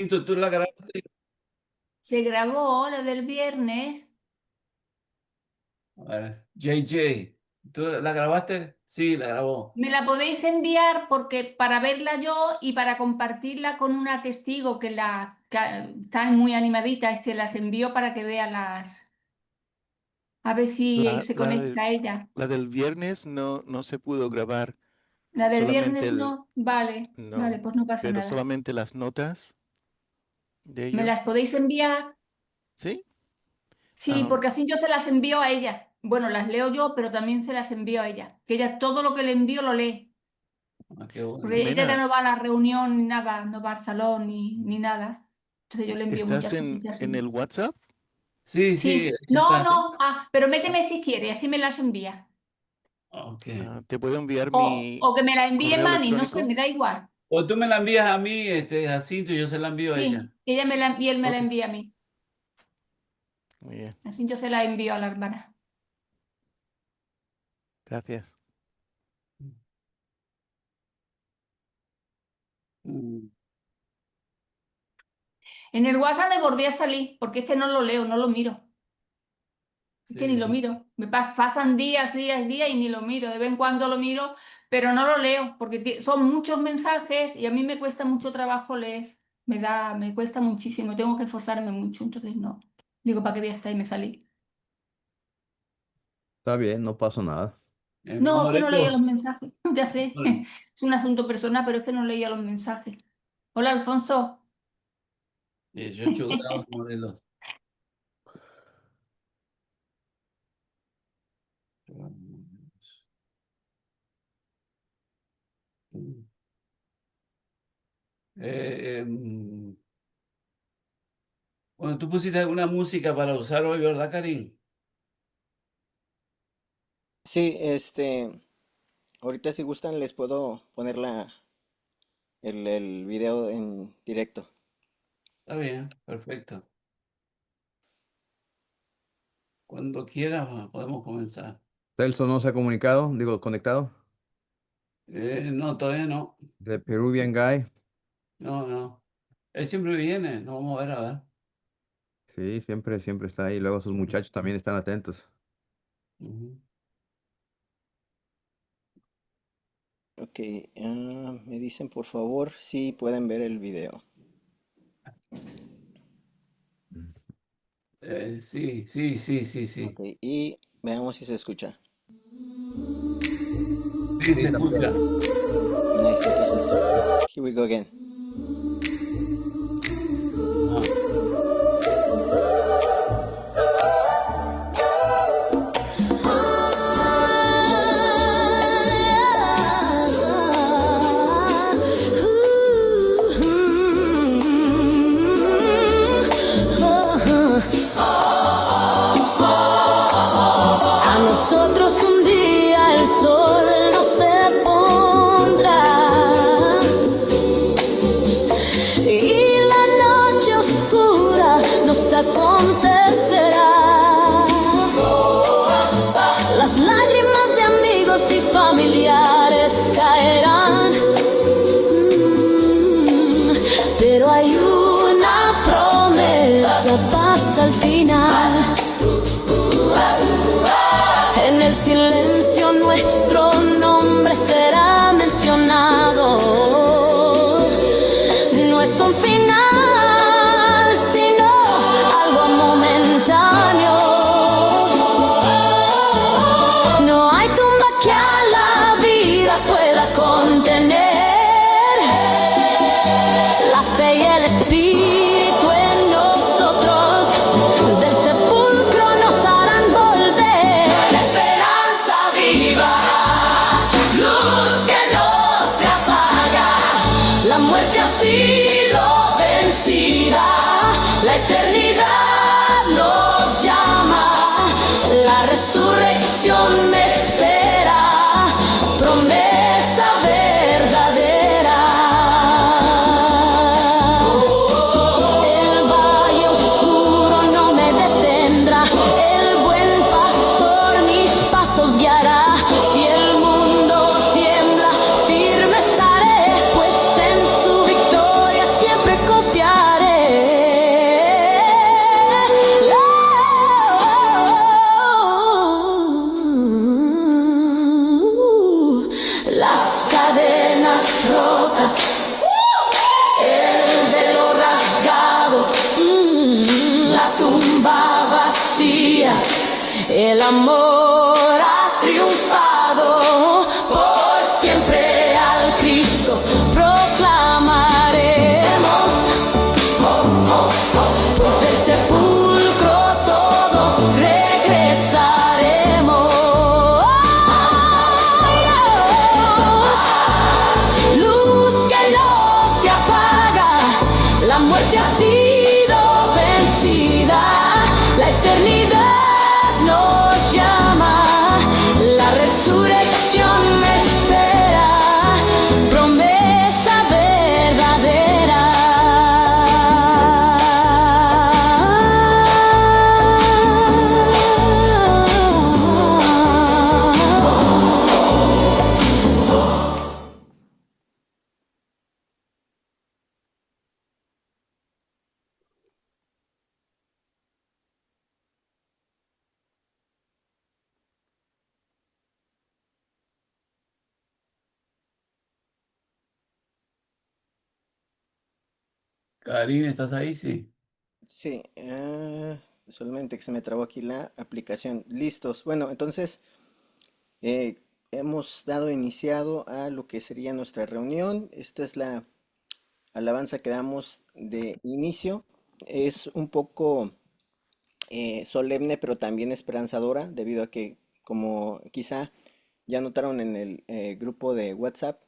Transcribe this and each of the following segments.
¿Tú la grabaste? Se grabó la del viernes. A ver, JJ, ¿tú la grabaste? Sí, la grabó. Me la podéis enviar porque para verla yo y para compartirla con una testigo que está muy animadita y se las envío para que vea las. A ver si La, se la, del, conecta ella. la del viernes no se pudo grabar, La del solamente viernes el, no. Vale, vale, no, pues no pasa pero nada. solamente las notas de ¿Me ello. las podéis enviar? ¿Sí? Sí, Ah, porque así yo se las envío a ella. Bueno, las leo yo, pero también se las envío a ella. Que ella todo lo que le envío lo lee. Ah, qué bueno. Porque ella ya Jimena, no va a la reunión ni nada, no va al salón ni nada. Entonces yo le envío ¿estás muchas en, cositas. en el WhatsApp? Sí, sí, Sí, ya no, está. no, pero méteme si quiere, así me las envía. Ok. ¿Te puedo enviar mi O que me la envíe correo Manny, no sé, electrónico? me da igual. O tú me la envías a mí, Jacinto, y yo se la envío a ella. Sí, ella me la, y él me la Ok, envía a mí. muy bien, Así yo se la envío a la hermana. gracias. Mm, En el WhatsApp me volví a salir, porque es que no lo leo, no lo miro. Es que sí, ni lo sí. miro. Pasan días, días, días y ni lo miro. De vez en cuando lo miro, pero no lo leo, porque son muchos mensajes y a mí me cuesta mucho trabajo leer. Me cuesta muchísimo, tengo que esforzarme mucho, entonces no. Digo, ¿para qué voy a estar? Y me salí. Está bien, no pasa nada. No, es que no leía los Morelos. mensajes. Ya sé, es un asunto personal, pero es que no leía los mensajes. Hola, Alfonso. 18 grados, Morelos. Mm. Bueno, tú pusiste alguna música para usar hoy, ¿verdad, Karim? Sí, ahorita si gustan les puedo poner el video en directo. Está bien, perfecto. Cuando quieras podemos comenzar. Celso no se ha comunicado, digo, conectado. No, todavía no. The Peruvian Guy. No, no. Él siempre viene. No, vamos a ver. Sí, siempre, siempre está ahí. Luego sus muchachos también están atentos. Ujú. Ok, me dicen por favor si pueden ver el video. Sí, sí, sí, sí, Ok, sí. y veamos si se escucha. Sí, Sí, se también. escucha. Nice, entonces, here we go again. Ah, A nosotros un día el sol no se pondrá y la noche oscura nos acontecerá. Las lágrimas de amigos y familiares caerán, pero hay una promesa, paz al final. En el silencio nuestro nombre será mencionado. No es un final, sino algo momentáneo. No hay tumba que a la vida pueda contener. La fe y el espíritu en nosotros del sepulcro nos harán volver. La esperanza viva, luz que no se apaga. La muerte ha sido vencida, la eternidad nos llama. La resurrección me espera, promesa verdadera. El amor ha triunfado, por siempre al Cristo proclamaremos. Desde el sepulcro todos regresaremos. Luz que no se apaga, la muerte ha sido vencida, la eternidad nos llama, la resurrección me espera, promesa verdadera. Karina, ¿estás ahí? Sí. Sí, solamente que se me trabó aquí la aplicación. Listos. Bueno, entonces hemos dado iniciado a lo que sería nuestra reunión. Esta es la alabanza que damos de inicio. Es un poco solemne, pero también esperanzadora, debido a que, como quizá ya notaron en el grupo de WhatsApp,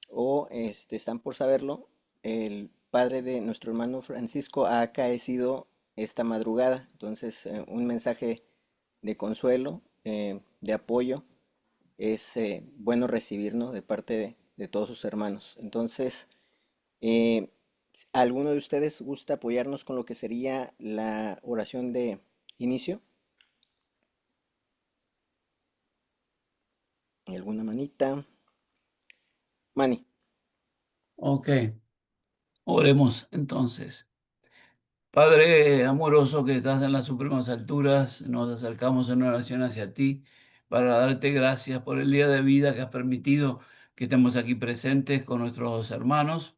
o están por saberlo, el padre de nuestro hermano Francisco ha acaecido esta madrugada. Entonces, un mensaje de consuelo, de apoyo, es bueno recibir, ¿no? De parte de todos sus hermanos. Entonces, eh, ¿alguno de ustedes gusta apoyarnos con lo que sería la oración de inicio? ¿Alguna manita? Mani. Ok, oremos entonces. Padre amoroso que estás en las supremas alturas, nos acercamos en oración hacia ti para darte gracias por el día de vida que has permitido que estemos aquí presentes con nuestros hermanos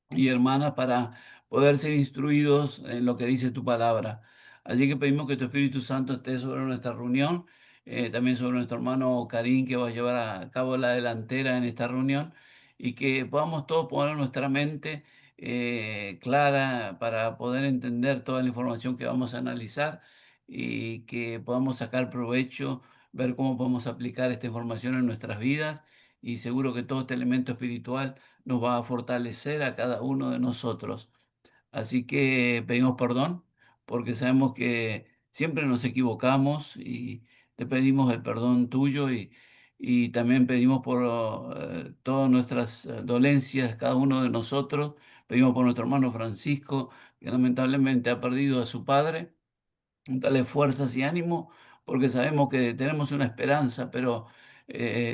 y hermanas para poder ser instruidos en lo que dice tu palabra. Así que pedimos que tu Espíritu Santo esté sobre nuestra reunión, también sobre nuestro hermano Karim, que va a llevar a cabo la delantera en esta reunión, y que podamos todos poner nuestra mente clara para poder entender toda la información que vamos a analizar y que podamos sacar provecho, ver cómo podemos aplicar esta información en nuestras vidas, y seguro que todo este elemento espiritual nos va a fortalecer a cada uno de nosotros. Así que pedimos perdón porque sabemos que siempre nos equivocamos, y te pedimos el perdón tuyo, y también pedimos por todas nuestras dolencias, cada uno de nosotros. Pedimos por nuestro hermano Francisco, que lamentablemente ha perdido a su padre. Dale fuerzas y ánimo, porque sabemos que tenemos una esperanza, pero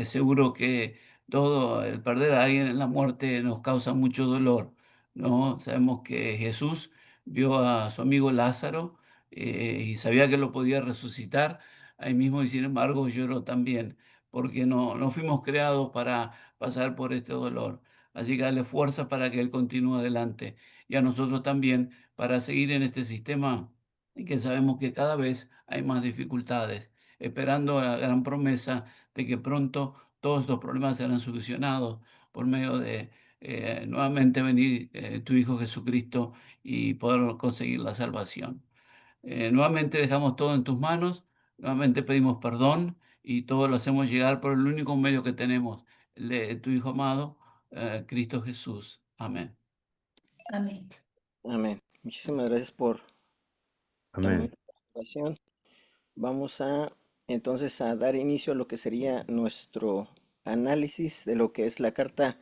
seguro que todo el perder a alguien en la muerte nos causa mucho dolor, ¿no? Sabemos que Jesús vio a su amigo Lázaro y sabía que lo podía resucitar ahí mismo, y sin embargo lloró también, porque no fuimos creados para pasar por este dolor. Así que dale fuerza para que Él continúe adelante, y a nosotros también para seguir en este sistema, y que sabemos que cada vez hay más dificultades, esperando la gran promesa de que pronto todos los problemas serán solucionados por medio de nuevamente venir tu Hijo Jesucristo y poder conseguir la salvación. Nuevamente dejamos todo en tus manos, nuevamente pedimos perdón, y todo lo hacemos llegar por el único medio que tenemos, el de tu Hijo amado, Cristo Jesús. Amén. Amén. Amén. Muchísimas gracias por la muy Amén. buena oración. Vamos a entonces a dar inicio a lo que sería nuestro análisis de lo que es la carta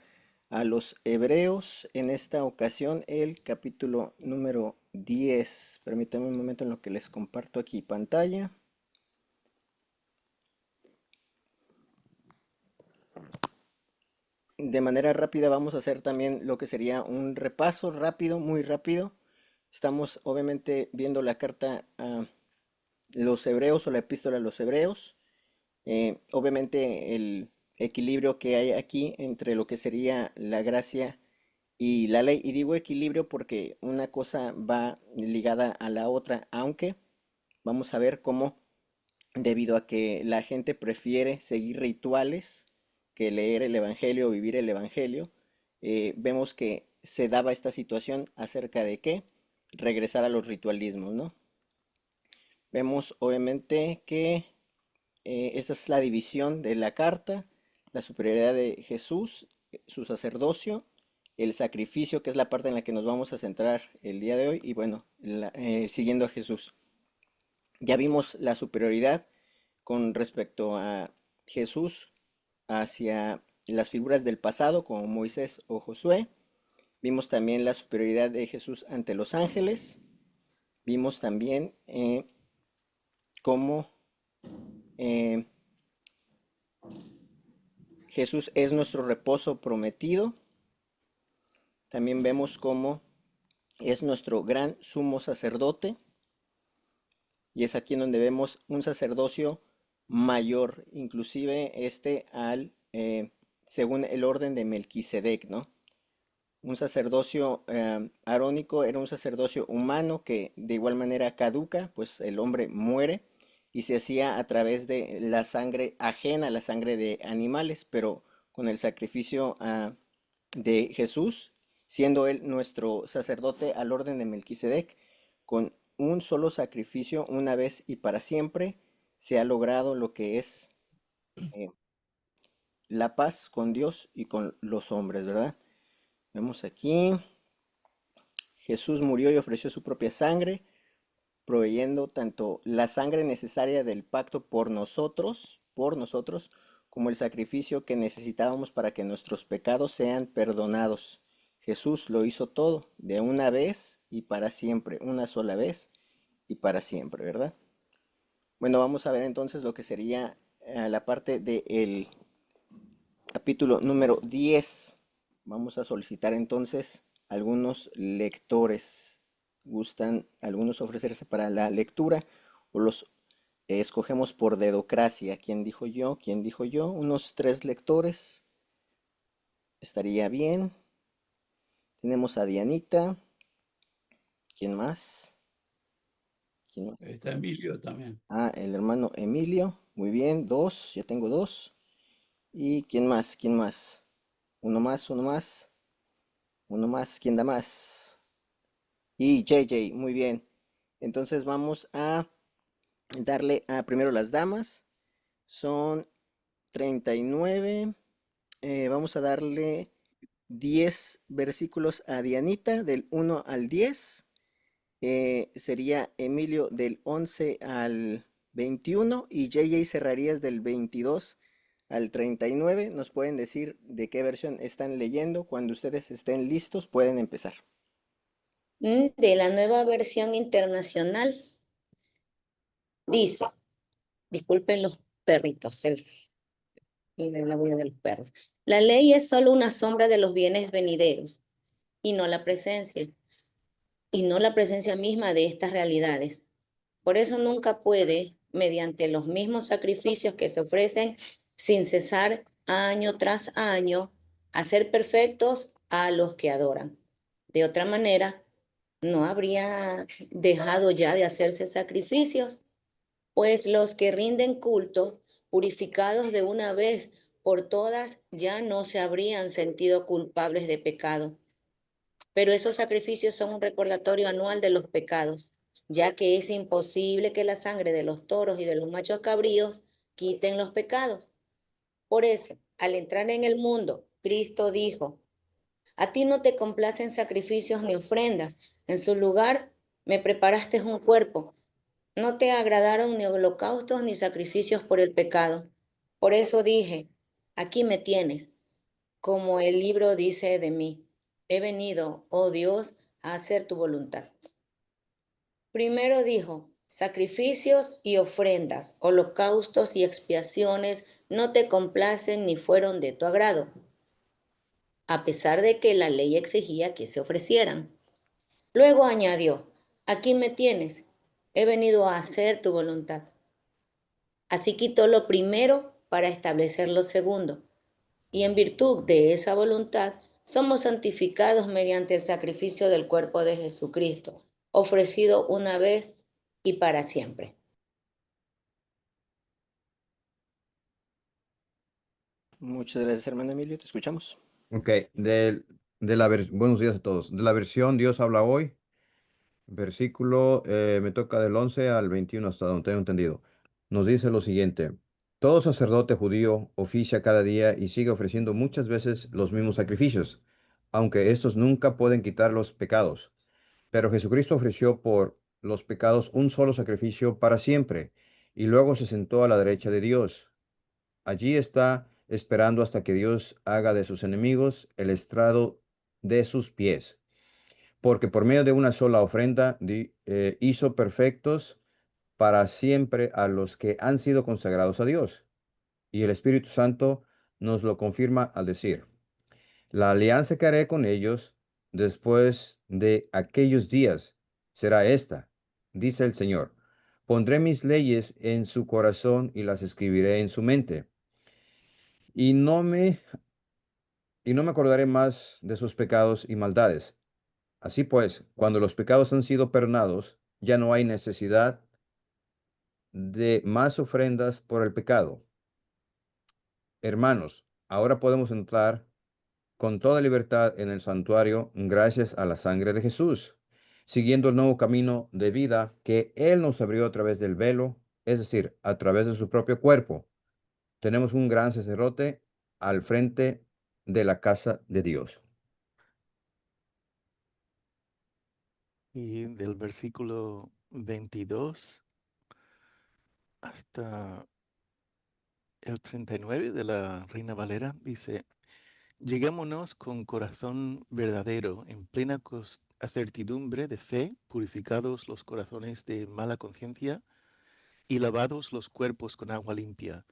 a los Hebreos. En esta ocasión, el capítulo número 10. Permítanme un momento en lo que les comparto aquí pantalla. De manera rápida vamos a hacer también lo que sería un repaso rápido, muy rápido. Estamos obviamente viendo la carta a los Hebreos, o la epístola a los Hebreos. Obviamente el equilibrio que hay aquí entre lo que sería la gracia y la ley. Y digo equilibrio porque una cosa va ligada a la otra, aunque vamos a ver cómo debido a que la gente prefiere seguir rituales que leer el Evangelio o vivir el Evangelio. Vemos que se daba esta situación acerca de que regresar a los ritualismos, ¿no? Vemos obviamente que esa es la división de la carta, la superioridad de Jesús, su sacerdocio, el sacrificio, que es la parte en la que nos vamos a centrar el día de hoy, y bueno, siguiendo a Jesús. Ya vimos la superioridad con respecto a Jesús hacia las figuras del pasado, como Moisés o Josué. Vimos también la superioridad de Jesús ante los ángeles. Vimos también cómo Jesús es nuestro reposo prometido. También vemos cómo es nuestro gran sumo sacerdote. Y es aquí en donde vemos un sacerdocio mayor, inclusive según el orden de Melquisedec, ¿no? Un sacerdocio arónico era un sacerdocio humano que de igual manera caduca, pues el hombre muere y se hacía a través de la sangre ajena, la sangre de animales, pero con el sacrificio de Jesús, siendo él nuestro sacerdote al orden de Melquisedec, con un solo sacrificio una vez y para siempre se ha logrado lo que es la paz con Dios y con los hombres, ¿verdad? Vemos aquí, Jesús murió y ofreció su propia sangre, proveyendo tanto la sangre necesaria del pacto por nosotros, como el sacrificio que necesitábamos para que nuestros pecados sean perdonados. Jesús lo hizo todo, de una vez y para siempre, una sola vez y para siempre, ¿verdad? Bueno, vamos a ver entonces lo que sería la parte del capítulo número 10. Vamos a solicitar entonces algunos lectores. ¿Gustan algunos ofrecerse para la lectura o los escogemos por dedocracia? ¿Quién dijo yo? ¿Quién dijo yo? Unos 3 lectores. Estaría bien. Tenemos a Dianita. ¿Quién más? ¿Quién más? Está Emilio también. Ah, el hermano Emilio. Muy bien, 2. Ya tengo 2. ¿Y quién más? ¿Quién más? Uno más, uno más. Uno más. ¿Quién da más? Y JJ, muy bien. Entonces vamos a darle a primero las damas. Son 39. Vamos a darle 10 versículos a Dianita del 1 al 10. Sería Emilio del 11 al 21 y JJ cerrarías del 22 al 39. Nos pueden decir de qué versión están leyendo. Cuando ustedes estén listos pueden empezar. De la nueva versión internacional dice, disculpen los perritos, la bulla de los perros. La ley es solo una sombra de los bienes venideros y no la presencia misma de estas realidades. Por eso nunca puede, mediante los mismos sacrificios que se ofrecen sin cesar año tras año, hacer perfectos a los que adoran. De otra manera, no habría dejado ya de hacerse sacrificios, pues los que rinden culto, purificados de una vez por todas, ya no se habrían sentido culpables de pecado. Pero esos sacrificios son un recordatorio anual de los pecados, ya que es imposible que la sangre de los toros y de los machos cabríos quiten los pecados. Por eso, al entrar en el mundo, Cristo dijo, a ti no te complacen sacrificios ni ofrendas, en su lugar me preparaste un cuerpo. No te agradaron ni holocaustos ni sacrificios por el pecado. Por eso dije, aquí me tienes, como el libro dice de mí. He venido, oh Dios, a hacer tu voluntad. Primero dijo, sacrificios y ofrendas, holocaustos y expiaciones no te complacen ni fueron de tu agrado, a pesar de que la ley exigía que se ofrecieran. Luego añadió, aquí me tienes, he venido a hacer tu voluntad. Así quitó lo primero para establecer lo segundo. Y en virtud de esa voluntad, somos santificados mediante el sacrificio del cuerpo de Jesucristo, ofrecido una vez y para siempre. Muchas gracias, hermano Emilio. Te escuchamos. Ok, buenos días a todos. De la versión Dios habla hoy, versículo, me toca del 11 al 21 hasta donde tengo entendido. Nos dice lo siguiente: todo sacerdote judío oficia cada día y sigue ofreciendo muchas veces los mismos sacrificios, aunque estos nunca pueden quitar los pecados. Pero Jesucristo ofreció por los pecados un solo sacrificio para siempre, y luego se sentó a la derecha de Dios. Allí está esperando hasta que Dios haga de sus enemigos el estrado de sus pies, porque por medio de una sola ofrenda hizo perfectos para siempre a los que han sido consagrados a Dios. Y el Espíritu Santo nos lo confirma al decir: la alianza que haré con ellos después de aquellos días será esta, dice el Señor. Pondré mis leyes en su corazón y las escribiré en su mente. Y no me, y no me acordaré más de sus pecados y maldades. Así pues, cuando los pecados han sido perdonados, ya no hay necesidad de más ofrendas por el pecado. Hermanos, ahora podemos entrar con toda libertad en el santuario gracias a la sangre de Jesús, siguiendo el nuevo camino de vida que Él nos abrió a través del velo, es decir, a través de su propio cuerpo. Tenemos un gran sacerdote al frente de la casa de Dios. Y del versículo 22 hasta el 39 de la Reina Valera dice: lleguémonos con corazón verdadero, en plena certidumbre de fe, purificados los corazones de mala conciencia y lavados los cuerpos con agua limpia.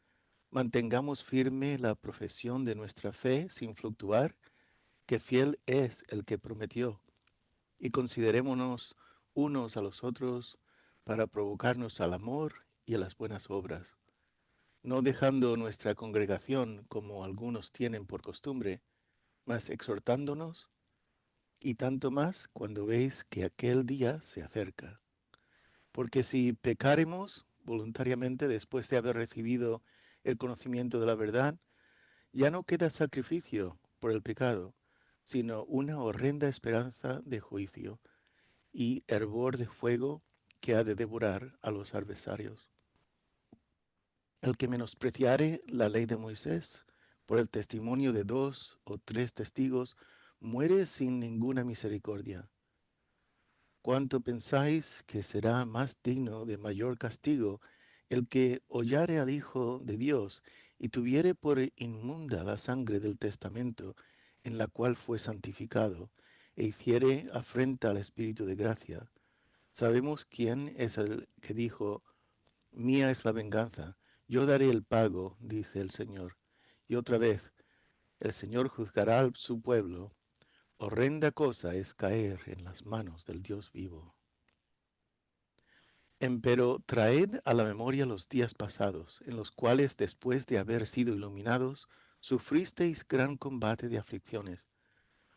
Mantengamos firme la profesión de nuestra fe sin fluctuar, que fiel es el que prometió. Y considerémonos unos a los otros para provocarnos al amor y a las buenas obras, no dejando nuestra congregación como algunos tienen por costumbre, mas exhortándonos, y tanto más cuando veis que aquel día se acerca. Porque si pecáremos voluntariamente después de haber recibido el conocimiento de la verdad, ya no queda sacrificio por el pecado, sino una horrenda esperanza de juicio y hervor de fuego que ha de devorar a los adversarios. El que menospreciare la ley de Moisés por el testimonio de 2 o 3 testigos muere sin ninguna misericordia. ¿Cuánto pensáis que será más digno de mayor castigo el que hollare al Hijo de Dios y tuviere por inmunda la sangre del testamento en la cual fue santificado, e hiciere afrenta al Espíritu de gracia? Sabemos quién es el que dijo: mía es la venganza, yo daré el pago, dice el Señor. Y otra vez, el Señor juzgará a su pueblo. Horrenda cosa es caer en las manos del Dios vivo. Empero traed a la memoria los días pasados, en los cuales, después de haber sido iluminados, sufristeis gran combate de aflicciones.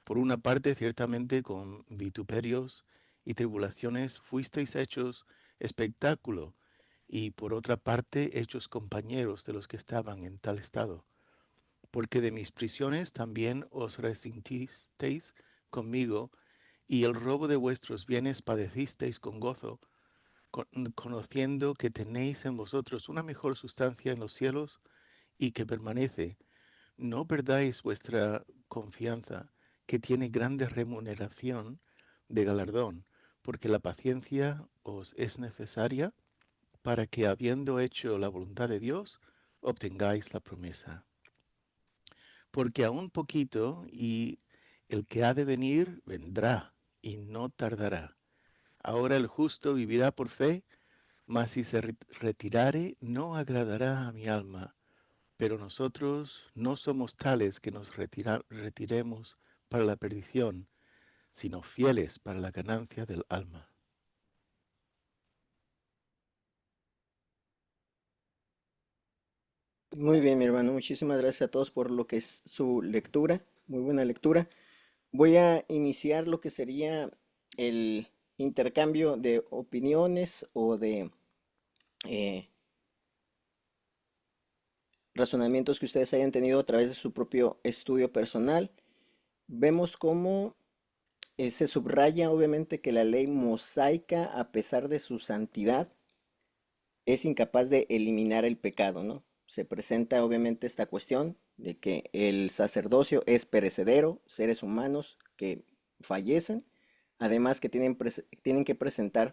Por una parte, ciertamente con vituperios y tribulaciones fuisteis hechos espectáculo, y por otra parte hechos compañeros de los que estaban en tal estado. Porque de mis prisiones también os resentisteis conmigo, y el robo de vuestros bienes padecisteis con gozo, conociendo que tenéis en vosotros una mejor sustancia en los cielos y que permanece. No perdáis vuestra confianza, que tiene grande remuneración de galardón, porque la paciencia os es necesaria para que, habiendo hecho la voluntad de Dios, obtengáis la promesa. Porque aún poquito, y el que ha de venir vendrá, y no tardará. Ahora el justo vivirá por fe, mas si se retirare, no agradará a mi alma. Pero nosotros no somos tales que nos retiremos para la perdición, sino fieles para la ganancia del alma. Muy bien, mi hermano. Muchísimas gracias a todos por lo que es su lectura. Muy buena lectura. Voy a iniciar lo que sería el intercambio de opiniones o de razonamientos que ustedes hayan tenido a través de su propio estudio personal. Vemos cómo se subraya obviamente que la ley mosaica, a pesar de su santidad, es incapaz de eliminar el pecado, ¿no? Se presenta obviamente esta cuestión de que el sacerdocio es perecedero, seres humanos que fallecen, además que tienen que presentar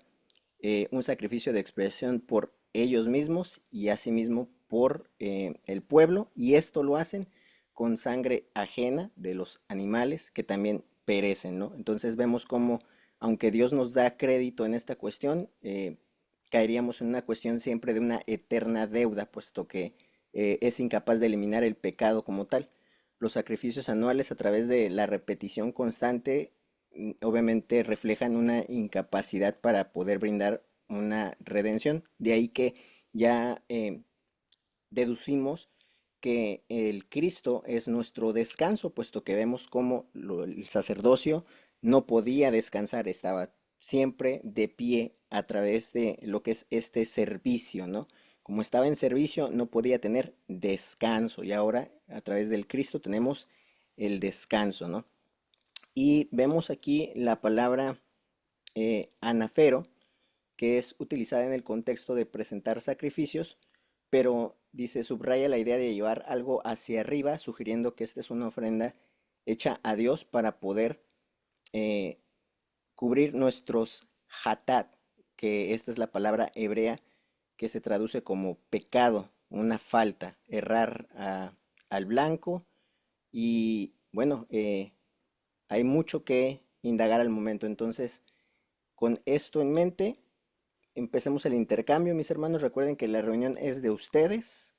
un sacrificio de expiación por ellos mismos y asimismo por el pueblo, y esto lo hacen con sangre ajena de los animales que también perecen, ¿no? Entonces vemos cómo, aunque Dios nos da crédito en esta cuestión, caeríamos en una cuestión siempre de una eterna deuda, puesto que es incapaz de eliminar el pecado como tal. Los sacrificios anuales a través de la repetición constante obviamente reflejan una incapacidad para poder brindar una redención. De ahí que ya deducimos que el Cristo es nuestro descanso, puesto que vemos cómo el sacerdocio no podía descansar, estaba siempre de pie a través de lo que es este servicio, ¿no? Como estaba en servicio, no podía tener descanso, y ahora a través del Cristo tenemos el descanso, ¿no? Y vemos aquí la palabra anafero, que es utilizada en el contexto de presentar sacrificios, pero dice, subraya la idea de llevar algo hacia arriba, sugiriendo que esta es una ofrenda hecha a Dios para poder eh, cubrir nuestros hatat, que esta es la palabra hebrea que se traduce como pecado, una falta, errar al blanco. Y bueno, hay mucho que indagar al momento. Entonces, con esto en mente, empecemos el intercambio, mis hermanos. Recuerden que la reunión es de ustedes.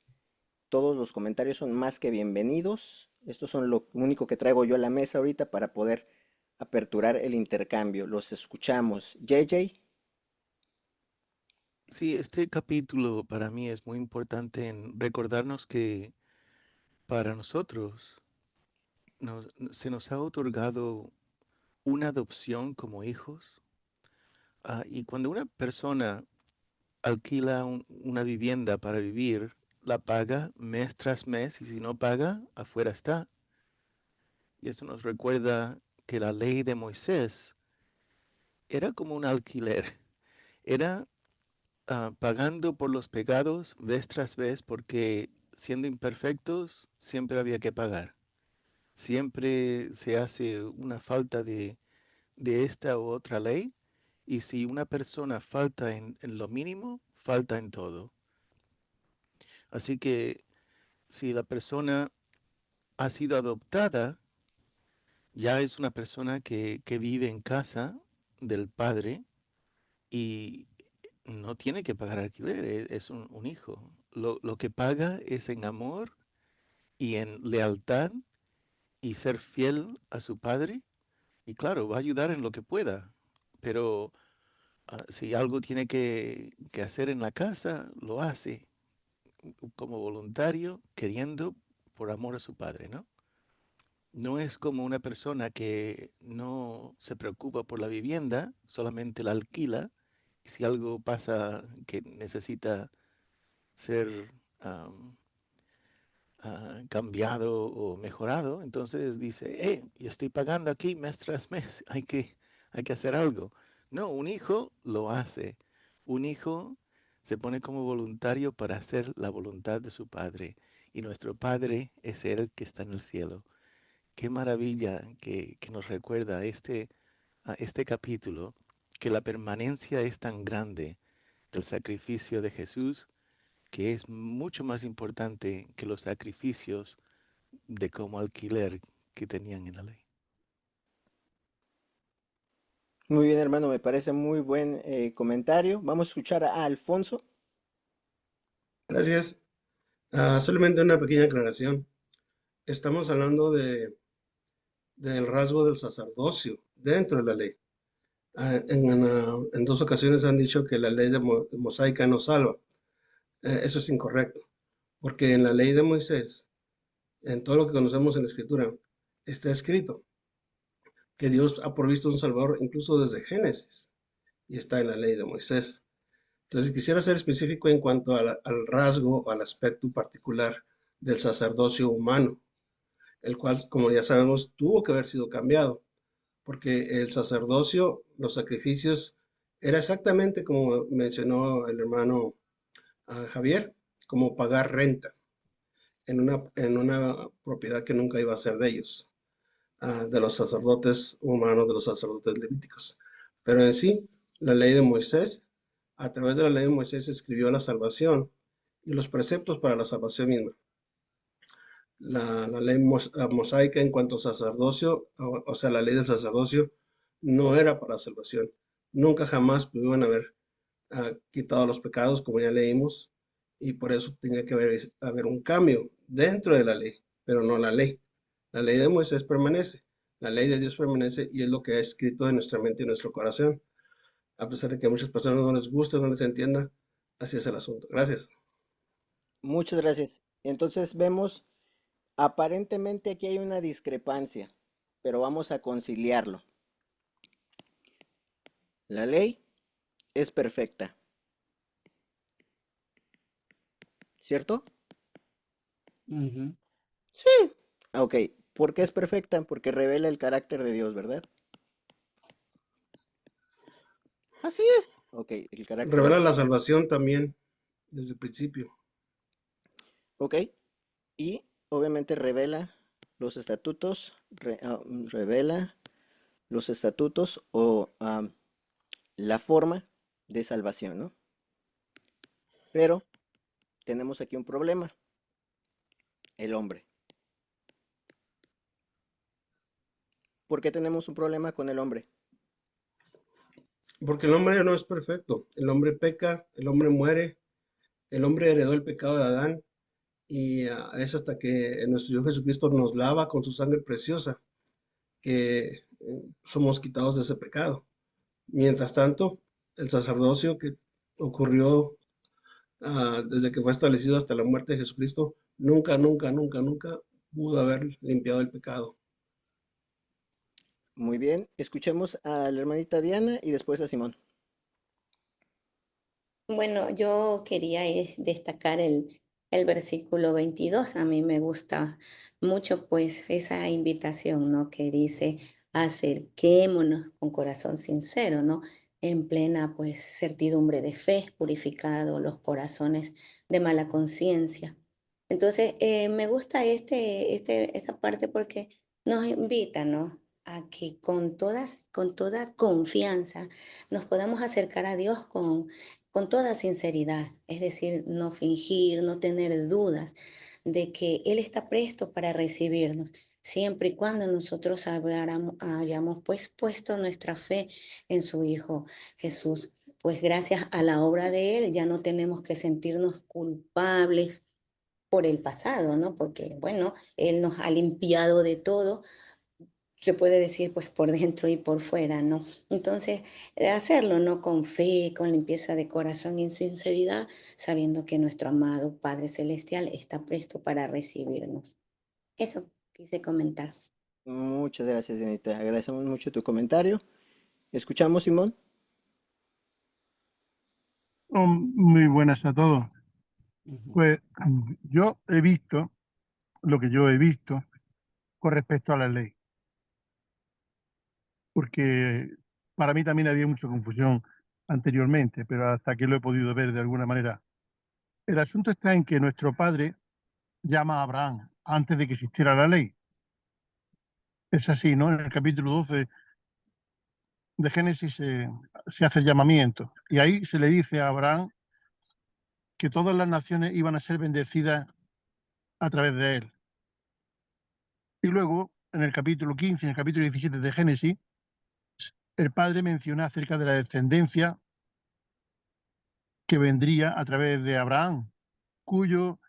Todos los comentarios son más que bienvenidos. Estos son lo único que traigo yo a la mesa ahorita para poder aperturar el intercambio. Los escuchamos. JJ. Sí, este capítulo para mí es muy importante en recordarnos que para nosotros se nos ha otorgado una adopción como hijos. Y cuando una persona alquila una vivienda para vivir, la paga mes tras mes, y si no paga, afuera está. Y eso nos recuerda que la ley de Moisés era como un alquiler. Era pagando por los pecados vez tras vez, porque siendo imperfectos siempre había que pagar. Siempre se hace una falta de esta u otra ley, y si una persona falta en lo mínimo, falta en todo. Así que si la persona ha sido adoptada, ya es una persona que vive en casa del padre y no tiene que pagar alquiler, es un hijo. Lo que paga es en amor y en lealtad y ser fiel a su padre. Y claro, va a ayudar en lo que pueda, pero si algo tiene que hacer en la casa, lo hace como voluntario, queriendo por amor a su padre, ¿no? No es como una persona que no se preocupa por la vivienda, solamente la alquila, y si algo pasa que necesita ser cambiado o mejorado, entonces dice, yo estoy pagando aquí mes tras mes, hay que hacer algo. No, un hijo lo hace. Un hijo se pone como voluntario para hacer la voluntad de su padre, y nuestro Padre es Él que está en el cielo. Qué maravilla que nos recuerda este capítulo, que la permanencia es tan grande del sacrificio de Jesús, que es mucho más importante que los sacrificios de como alquiler que tenían en la ley. Muy bien, hermano, me parece muy buen comentario. Vamos a escuchar a Alfonso. Gracias. Solamente una pequeña aclaración. Estamos hablando del rasgo del sacerdocio dentro de la ley. En dos ocasiones han dicho que la ley mosaica no salva. Eso es incorrecto, porque en la ley de Moisés, en todo lo que conocemos en la Escritura, está escrito que Dios ha provisto un Salvador incluso desde Génesis, y está en la ley de Moisés. Entonces quisiera ser específico en cuanto al rasgo o al aspecto particular del sacerdocio humano, el cual, como ya sabemos, tuvo que haber sido cambiado, porque el sacerdocio, los sacrificios, era exactamente como mencionó el hermano Javier, como pagar renta en una propiedad que nunca iba a ser de ellos, de los sacerdotes humanos, de los sacerdotes levíticos. Pero en sí, la ley de Moisés, a través de la ley de Moisés se escribió la salvación y los preceptos para la salvación misma. La ley mosaica en cuanto a sacerdocio, o sea, la ley del sacerdocio, no era para salvación. Nunca jamás pudieron haber quitado los pecados, como ya leímos, y por eso tenía que haber un cambio dentro de la ley, pero no la ley. La ley de Moisés permanece, la ley de Dios permanece y es lo que ha escrito en nuestra mente y en nuestro corazón. A pesar de que a muchas personas no les guste, no les entienda, así es el asunto. Gracias. Muchas gracias. Entonces vemos, aparentemente aquí hay una discrepancia, pero vamos a conciliarlo. La ley es perfecta, ¿cierto? Ujú. Sí. Ok, ¿por qué es perfecta? Porque revela el carácter de Dios, ¿verdad? Así es. Ok, el carácter de Revela la Dios. salvación también desde el principio. Ok, y obviamente revela los estatutos, revela los estatutos o la forma de salvación, ¿no? Pero tenemos aquí un problema, el hombre. ¿Por qué tenemos un problema con el hombre? Porque el hombre no es perfecto. El hombre peca, el hombre muere, el hombre heredó el pecado de Adán y es hasta que nuestro Dios Jesucristo nos lava con su sangre preciosa que somos quitados de ese pecado. Mientras tanto, el sacerdocio que ocurrió desde que fue establecido hasta la muerte de Jesucristo, nunca pudo haber limpiado el pecado. Muy bien, escuchemos a la hermanita Diana y después a Simón. Bueno, yo quería destacar el versículo 22. A mí me gusta mucho pues esa invitación, ¿no? Que dice, acerquémonos con corazón sincero, ¿no? En plena pues certidumbre de fe, purificado los corazones de mala conciencia. Entonces, me gusta esta parte porque nos invita, ¿no? A que con toda confianza nos podamos acercar a Dios con toda sinceridad, es decir, no fingir, no tener dudas de que Él está presto para recibirnos, siempre y cuando nosotros hayamos pues puesto nuestra fe en su Hijo Jesús. Pues gracias a la obra de Él ya no tenemos que sentirnos culpables por el pasado, ¿no? Porque, bueno, Él nos ha limpiado de todo, se puede decir pues por dentro y por fuera, ¿no? Entonces, hacerlo, ¿no? Con fe, con limpieza de corazón y en sinceridad, sabiendo que nuestro amado Padre Celestial está presto para recibirnos. Eso quise comentar. Muchas gracias, Dianita. Agradecemos mucho tu comentario. ¿Escuchamos, Simón? Muy buenas a todos. Ujú. Pues yo he visto lo que yo he visto con respecto a la ley, porque para mí también había mucha confusión anteriormente, pero hasta que lo he podido ver de alguna manera. El asunto está en que nuestro padre llama a Abraham antes de que existiera la ley. Es así, ¿no? En el capítulo 12 de Génesis se hace el llamamiento y ahí se le dice a Abraham que todas las naciones iban a ser bendecidas a través de él. Y luego, en el capítulo 15, en el capítulo 17 de Génesis, el padre menciona acerca de la descendencia que vendría a través de Abraham, cuyo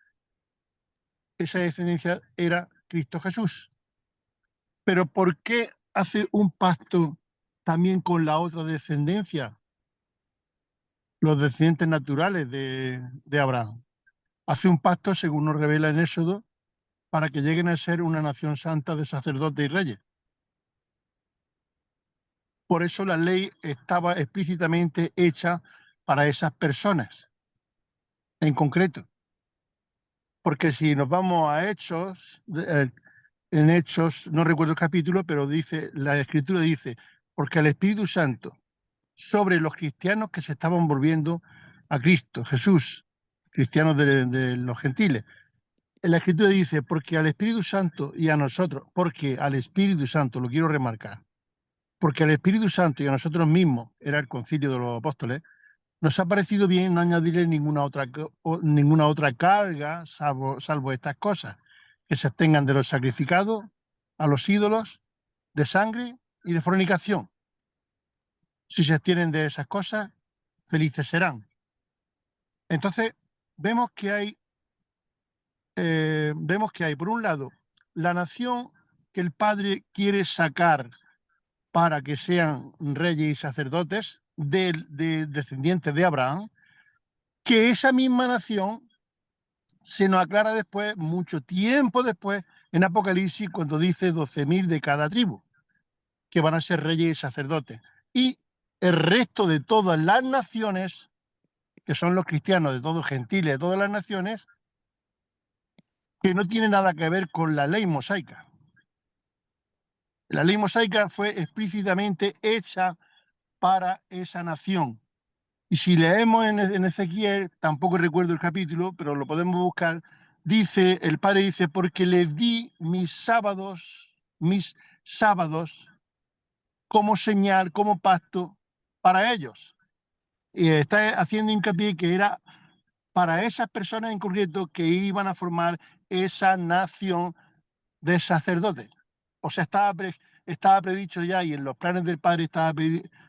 esa descendencia era Cristo Jesús. Pero ¿por qué hace un pacto también con la otra descendencia, los descendientes naturales de Abraham? Hace un pacto, según nos revela en Éxodo, para que lleguen a ser una nación santa de sacerdotes y reyes. Por eso la ley estaba explícitamente hecha para esas personas en concreto. porque si nos vamos a Hechos, en Hechos, no recuerdo el capítulo, pero dice, la Escritura dice, porque el Espíritu Santo sobre los cristianos que se estaban volviendo a Cristo, Jesús, cristianos de los gentiles. La Escritura dice, porque al Espíritu Santo y a nosotros, porque al Espíritu Santo, lo quiero remarcar, porque al Espíritu Santo y a nosotros mismos, era el concilio de los apóstoles, nos ha parecido bien no añadirle ninguna otra carga, salvo estas cosas, que se abstengan de los sacrificados a los ídolos, de sangre y de fornicación. Si se abstienen de esas cosas, felices serán. Entonces, vemos que hay, por un lado, la nación que el Padre quiere sacar para que sean reyes y sacerdotes de descendientes de Abraham, que esa misma nación se nos aclara después, mucho tiempo después, en Apocalipsis, cuando dice 12.000 de cada tribu, que van a ser reyes y sacerdotes. Y el resto de todas las naciones, que son los cristianos de todos gentiles, de todas las naciones, que no tiene nada que ver con la ley mosaica. La ley mosaica fue explícitamente hecha para esa nación. Y si leemos en Ezequiel, tampoco recuerdo el capítulo, pero lo podemos buscar, dice, el Padre dice, porque le di mis sábados como señal, como pacto para ellos. Y está haciendo hincapié que era para esas personas en concreto que iban a formar esa nación de sacerdotes. O sea, estaba predicho ya y en los planes del Padre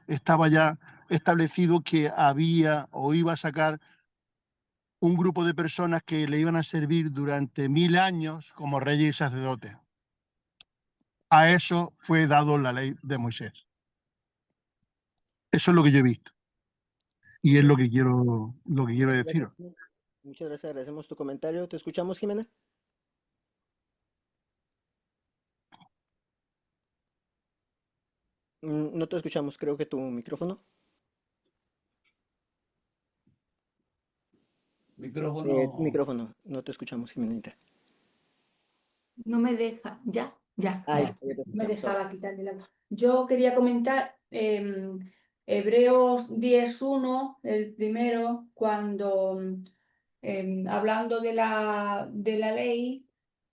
estaba ya establecido que había o iba a sacar un grupo de personas que le iban a servir durante 1000 años como reyes y sacerdotes. A eso fue dado la ley de Moisés. Eso es lo que yo he visto y es lo que quiero deciros. Muchas gracias, agradecemos tu comentario. ¿Te escuchamos, Jimena? No te escuchamos, creo que tu micrófono. Micrófono, no te escuchamos, Jimenita. No me deja, ya. Ya te Me escuchamos ahora. dejaba quitarle la voz. Yo quería comentar Hebreos 10:1, el primero, cuando hablando de la ley,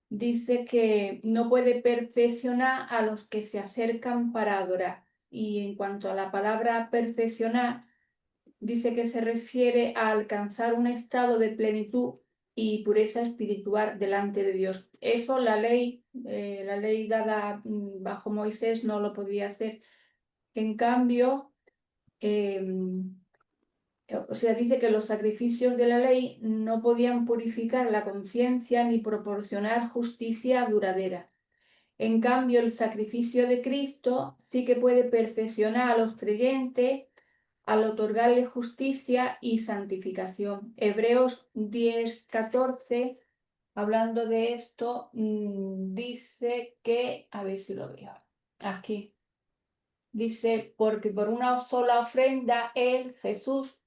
dice que no puede perfeccionar a los que se acercan para adorar. Y en cuanto a la palabra perfeccionar, dice que se refiere a alcanzar un estado de plenitud y pureza espiritual delante de Dios. Eso la ley dada bajo Moisés no lo podía hacer. En cambio, o sea, dice que los sacrificios de la ley no podían purificar la conciencia ni proporcionar justicia duradera. En cambio, el sacrificio de Cristo sí que puede perfeccionar a los creyentes al otorgarle justicia y santificación. Hebreos 10:14, hablando de esto, dice que, a ver si lo veo, aquí, dice, porque por una sola ofrenda él, Jesús,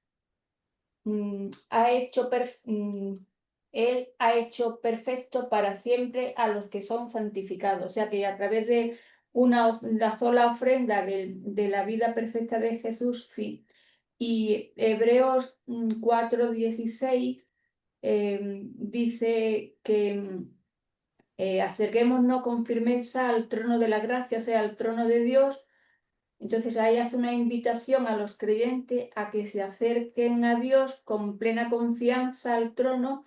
él ha hecho perfecto para siempre a los que son santificados. O sea que a través de la sola ofrenda de la vida perfecta de Jesús, sí. Y Hebreos 4:16 dice que acerquémonos con firmeza al trono de la gracia, o sea, al trono de Dios. Entonces ahí hace una invitación a los creyentes a que se acerquen a Dios con plena confianza al trono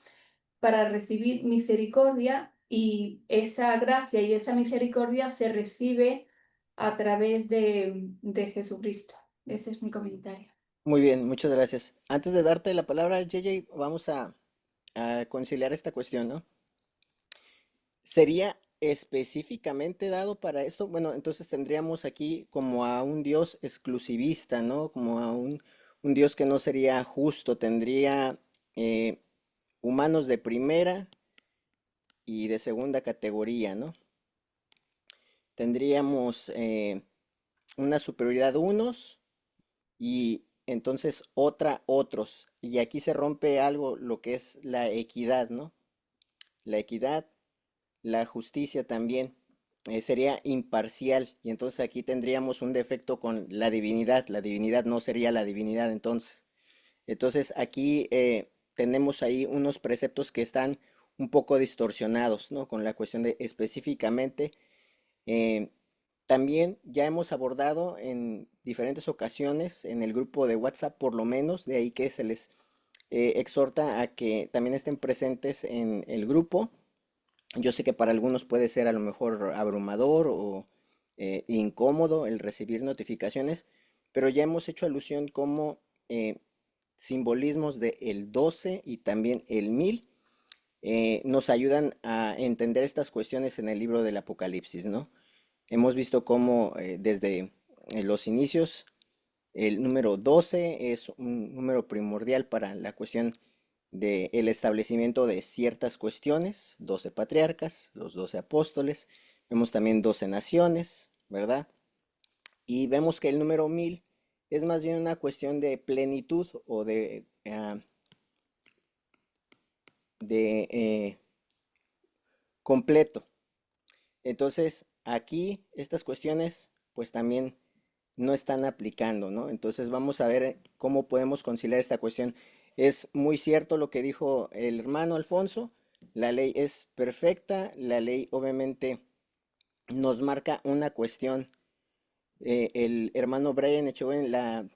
para recibir misericordia, y esa gracia y esa misericordia se recibe a través de Jesucristo. Ese es mi comentario. Muy bien, muchas gracias. Antes de darte la palabra, JJ, vamos a conciliar esta cuestión, ¿no? ¿Sería específicamente dado para esto? Bueno, entonces tendríamos aquí como a un Dios exclusivista, ¿no? Como a un Dios que no sería justo, tendría humanos de primera y de segunda categoría, ¿no? Tendríamos una superioridad unos y entonces otra otros. Y aquí se rompe algo, lo que es la equidad, ¿no? la equidad, la justicia también. Sería imparcial y entonces aquí tendríamos un defecto con la divinidad. La divinidad no sería la divinidad entonces. Entonces aquí tenemos ahí unos preceptos que están un poco distorsionados, ¿no? Con la cuestión de específicamente. eh, También ya hemos abordado en diferentes ocasiones en el grupo de WhatsApp, por lo menos, de ahí que se les exhorta a que también estén presentes en el grupo. Yo sé que para algunos puede ser a lo mejor abrumador o incómodo el recibir notificaciones, pero ya hemos hecho alusión como simbolismos de el 12 y también el 1000 nos ayudan a entender estas cuestiones en el libro del Apocalipsis, ¿no? Hemos visto cómo desde los inicios el número 12 es un número primordial para la cuestión del establecimiento de ciertas cuestiones, 12 patriarcas, los 12 apóstoles, vemos también 12 naciones, ¿verdad? Y vemos que el número 1000 es más bien una cuestión de plenitud o de completo. Entonces, aquí estas cuestiones pues también no están aplicando, ¿no? Entonces vamos a ver cómo podemos conciliar esta cuestión. Es muy cierto lo que dijo el hermano Alfonso, la ley es perfecta, la ley obviamente nos marca una cuestión. El hermano Brian Echeverría en la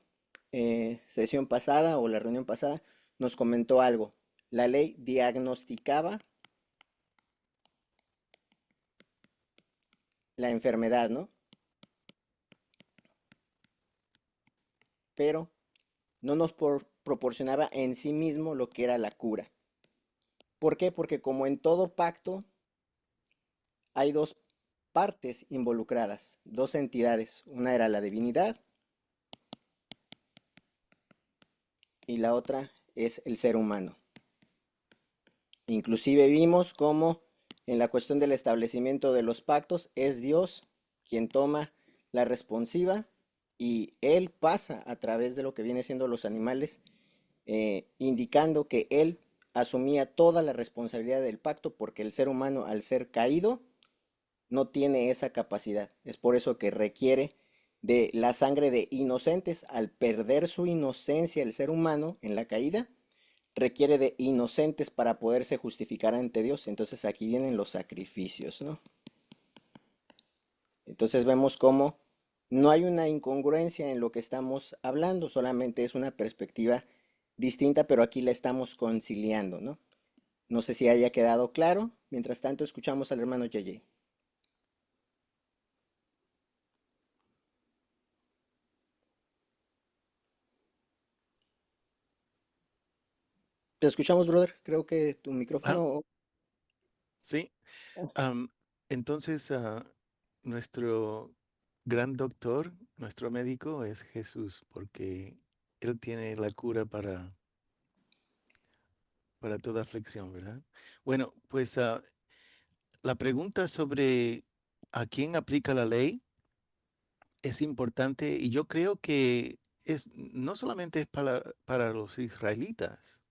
sesión pasada o la reunión pasada nos comentó algo. La ley diagnosticaba la enfermedad, ¿no? Pero no nos proporcionaba en sí mismo lo que era la cura. ¿Por qué? Porque como en todo pacto hay dos partes involucradas, dos entidades. Una era la divinidad y la otra es el ser humano. Inclusive vimos cómo en la cuestión del establecimiento de los pactos es Dios quien toma la responsiva y Él pasa a través de lo que viene siendo los animales, indicando que Él asumía toda la responsabilidad del pacto porque el ser humano al ser caído no tiene esa capacidad. Es por eso que requiere de la sangre de inocentes. Al perder su inocencia el ser humano en la caída, requiere de inocentes para poderse justificar ante Dios. Entonces aquí vienen los sacrificios, ¿no? Entonces vemos cómo no hay una incongruencia en lo que estamos hablando, solamente es una perspectiva distinta, pero aquí la estamos conciliando, ¿no? No sé si haya quedado claro. Mientras tanto, escuchamos al hermano Yeye. Te escuchamos, brother. Creo que tu Ah, micrófono... sí. Entonces, nuestro gran doctor, nuestro médico es Jesús, porque Él tiene la cura para toda aflicción, ¿verdad? Bueno, pues la pregunta sobre a quién aplica la ley es importante y yo creo que no solamente es para los israelitas,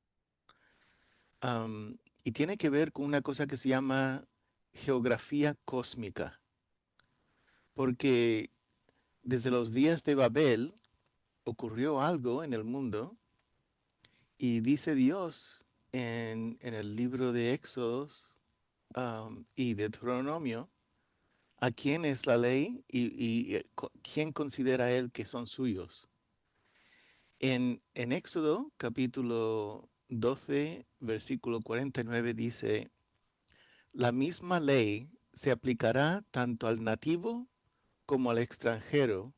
y tiene que ver con una cosa que se llama geografía cósmica, porque desde los días de Babel ocurrió algo en el mundo y dice Dios en el libro de Éxodos y Deuteronomio a quién es la ley y quién considera él que son suyos. En Éxodo capítulo 12, versículo 49 dice, la misma ley se aplicará tanto al nativo como al extranjero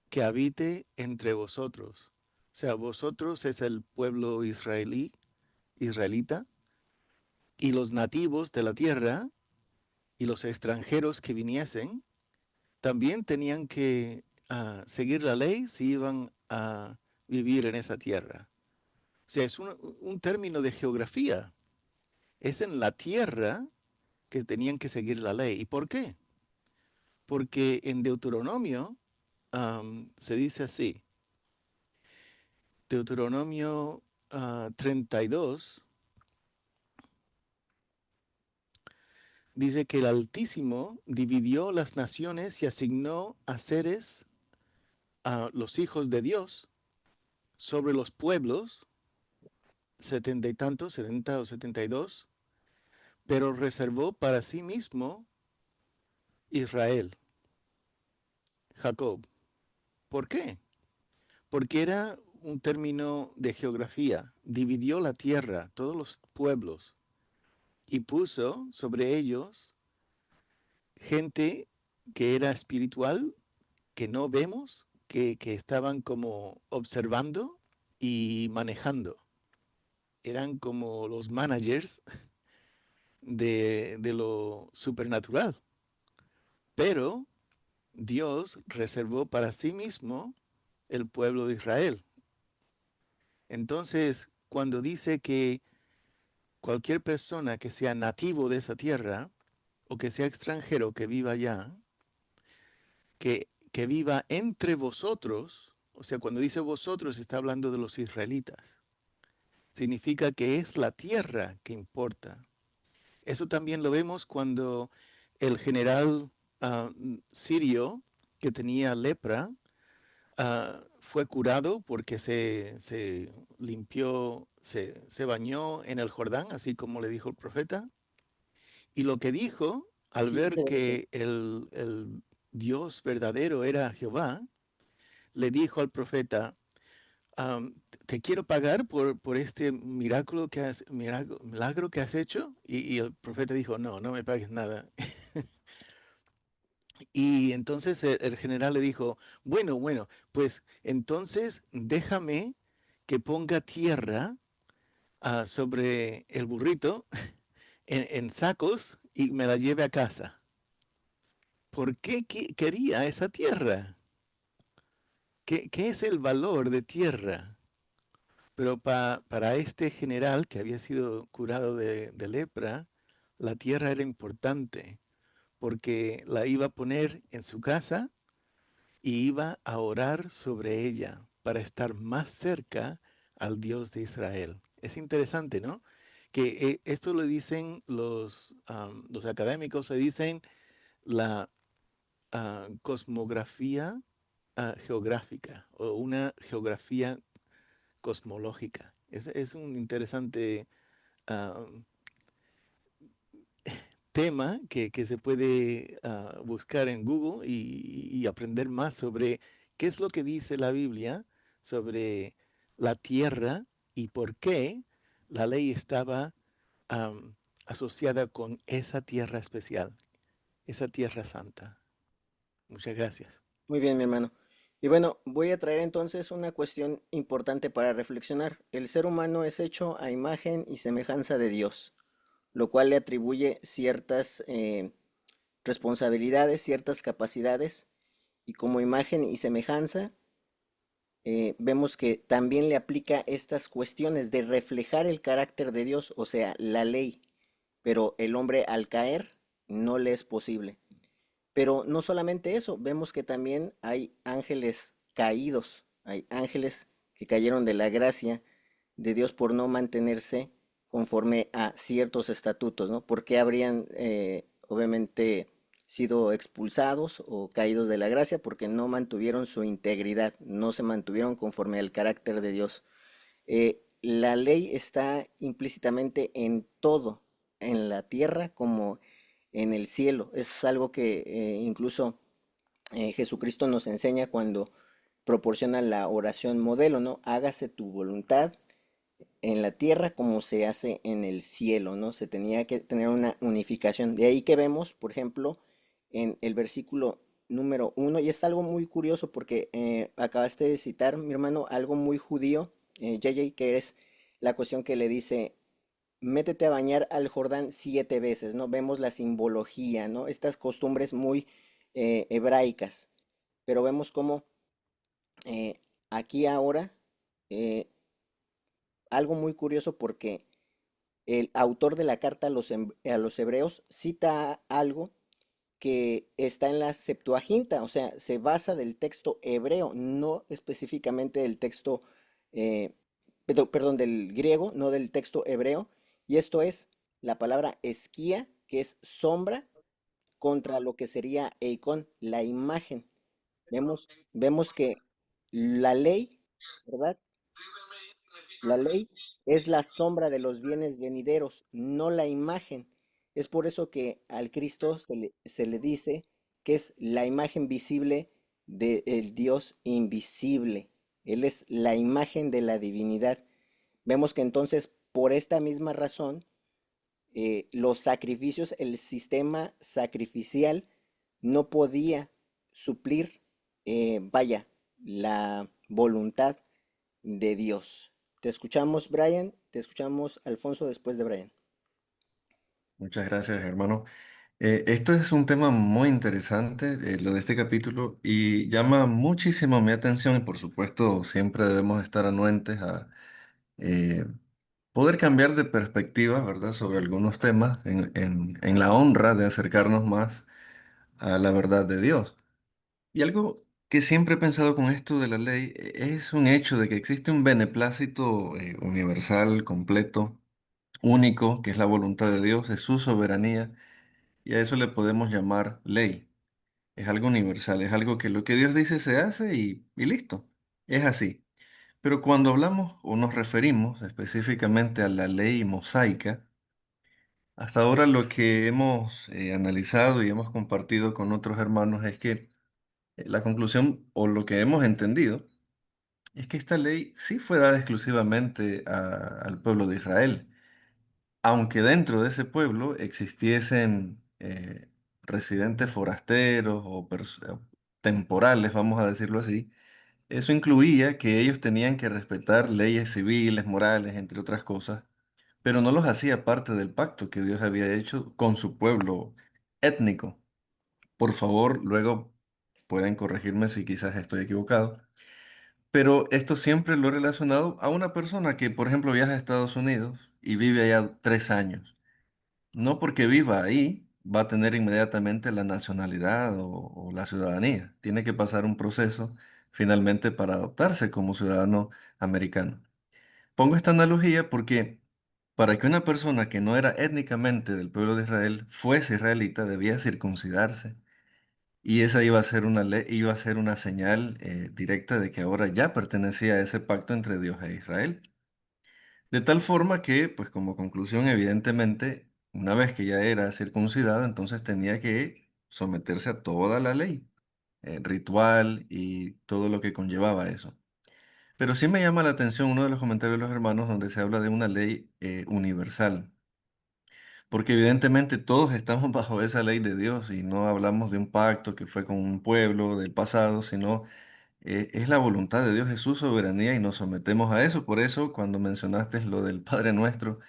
que habite entre vosotros. O sea, vosotros es el pueblo israelita, y los nativos de la tierra y los extranjeros que viniesen también tenían que seguir la ley si iban a vivir en esa tierra. O sea, es un término de geografía. Es en la tierra que tenían que seguir la ley. ¿Y por qué? Porque en Deuteronomio se dice así. Deuteronomio 32, dice que el Altísimo dividió las naciones y asignó a seres, a los hijos de Dios, sobre los pueblos, 70 y tantos, 70 o 72, pero reservó para sí mismo Israel, Jacob. ¿Por qué? Porque era un término de geografía. Dividió la tierra, todos los pueblos, y puso sobre ellos gente que era espiritual, que no vemos, que estaban como observando y manejando. Eran como los managers de lo supernatural. Pero Dios reservó para sí mismo el pueblo de Israel. Entonces, cuando dice que cualquier persona que sea nativo de esa tierra o que sea extranjero que viva allá, que viva entre vosotros, o sea, cuando dice vosotros está hablando de los israelitas, significa que es la tierra que importa. Eso también lo vemos cuando el general sirio que tenía lepra fue curado porque se limpió, se bañó en el Jordán, así como le dijo el profeta. Y lo que dijo, al Sí, ver que el Dios verdadero era Jehová, le dijo al profeta, te quiero pagar por este milagro que has hecho. Y el profeta dijo, no, no me pagues nada. Y entonces el general le dijo, bueno, pues entonces déjame que ponga tierra sobre el burrito en sacos y me la lleve a casa. ¿Por qué quería esa tierra? ¿Qué es el valor de tierra? Pero para este general que había sido curado de lepra, la tierra era importante porque la iba a poner en su casa y iba a orar sobre ella para estar más cerca al Dios de Israel. Es interesante, ¿no? Que esto lo dicen los académicos, se dicen la cosmografía geográfica o una geografía cosmológica. Es un interesante ah, tema que se puede buscar en Google y aprender más sobre qué es lo que dice la Biblia sobre la tierra y por qué la ley estaba asociada con esa tierra especial, esa tierra santa. Muchas gracias. muy bien, mi hermano. Y bueno, voy a traer entonces una cuestión importante para reflexionar. El ser humano es hecho a imagen y semejanza de Dios, lo cual le atribuye ciertas responsabilidades, ciertas capacidades, y como imagen y semejanza, vemos que también le aplica estas cuestiones de reflejar el carácter de Dios, o sea, la ley, pero el hombre al caer no le es posible. Pero no solamente eso, vemos que también hay ángeles caídos, hay ángeles que cayeron de la gracia de Dios por no mantenerse conforme a ciertos estatutos, ¿no? Porque habrían obviamente sido expulsados o caídos de la gracia porque no mantuvieron su integridad, no se mantuvieron conforme al carácter de Dios. La ley está implícitamente en todo, en la tierra como en el cielo. Eso es algo que incluso Jesucristo nos enseña cuando proporciona la oración modelo, ¿no? Hágase tu voluntad en la tierra como se hace en el cielo, ¿no? Se tenía que tener una unificación. De ahí que vemos, por ejemplo, en el versículo número 1, y es algo muy curioso porque acabaste de citar, mi hermano, algo muy judío, JJ, que es la cuestión que le dice, métete a bañar al Jordán 7 veces, ¿no? Vemos la simbología, ¿no? Estas costumbres muy hebraicas, pero vemos cómo aquí ahora, eh, algo muy curioso porque el autor de la carta a los hebreos cita algo que está en la Septuaginta, o sea, se basa del texto hebreo, no específicamente del texto, eh, perdón, del griego, no del texto hebreo, y esto es la palabra esquía que es sombra contra lo que sería eikon, la imagen. Vemos que la ley, ¿verdad? La ley es la sombra de los bienes venideros, no la imagen. Es por eso que al Cristo se le dice que es la imagen visible del Dios invisible. Él es la imagen de la divinidad. Vemos que entonces, por esta misma razón, los sacrificios, el sistema sacrificial no podía suplir, vaya, la voluntad de Dios. Te escuchamos, Brian. Te escuchamos, Alfonso, después de Brian. Muchas gracias, hermano. Esto es un tema muy interesante, lo de este capítulo, y llama muchísimo mi atención y por supuesto siempre debemos estar anuentes a eh, poder cambiar de perspectiva, ¿verdad?, sobre algunos temas en la honra de acercarnos más a la verdad de Dios. Y algo que siempre he pensado con esto de la ley es un hecho de que existe un beneplácito universal, completo, único, que es la voluntad de Dios, es su soberanía, y a eso le podemos llamar ley. Es algo universal, es algo que lo que Dios dice se hace y listo. Es así. Pero cuando hablamos o nos referimos específicamente a la ley mosaica, hasta ahora lo que hemos analizado y hemos compartido con otros hermanos es que la conclusión o lo que hemos entendido es que esta ley sí fue dada exclusivamente al pueblo de Israel, aunque dentro de ese pueblo existiesen residentes forasteros o temporales, vamos a decirlo así. Eso incluía que ellos tenían que respetar leyes civiles, morales, entre otras cosas, pero no los hacía parte del pacto que Dios había hecho con su pueblo étnico. Por favor, luego pueden corregirme si quizás estoy equivocado, pero esto siempre lo he relacionado a una persona que, por ejemplo, viaja a Estados Unidos y vive allá 3 años. No porque viva ahí va a tener inmediatamente la nacionalidad o la ciudadanía. Tiene que pasar un proceso finalmente para adoptarse como ciudadano americano. Pongo esta analogía porque para que una persona que no era étnicamente del pueblo de Israel fuese israelita debía circuncidarse. Y esa iba a ser una iba a ser una señal directa de que ahora ya pertenecía a ese pacto entre Dios e Israel. De tal forma que, pues como conclusión, evidentemente, una vez que ya era circuncidado, entonces tenía que someterse a toda la ley, ritual y todo lo que conllevaba eso. Pero sí me llama la atención uno de los comentarios de los hermanos donde se habla de una ley universal, porque evidentemente todos estamos bajo esa ley de Dios y no hablamos de un pacto que fue con un pueblo del pasado, sino es la voluntad de Dios, es su soberanía y nos sometemos a eso. Por eso, cuando mencionaste lo del Padre Nuestro,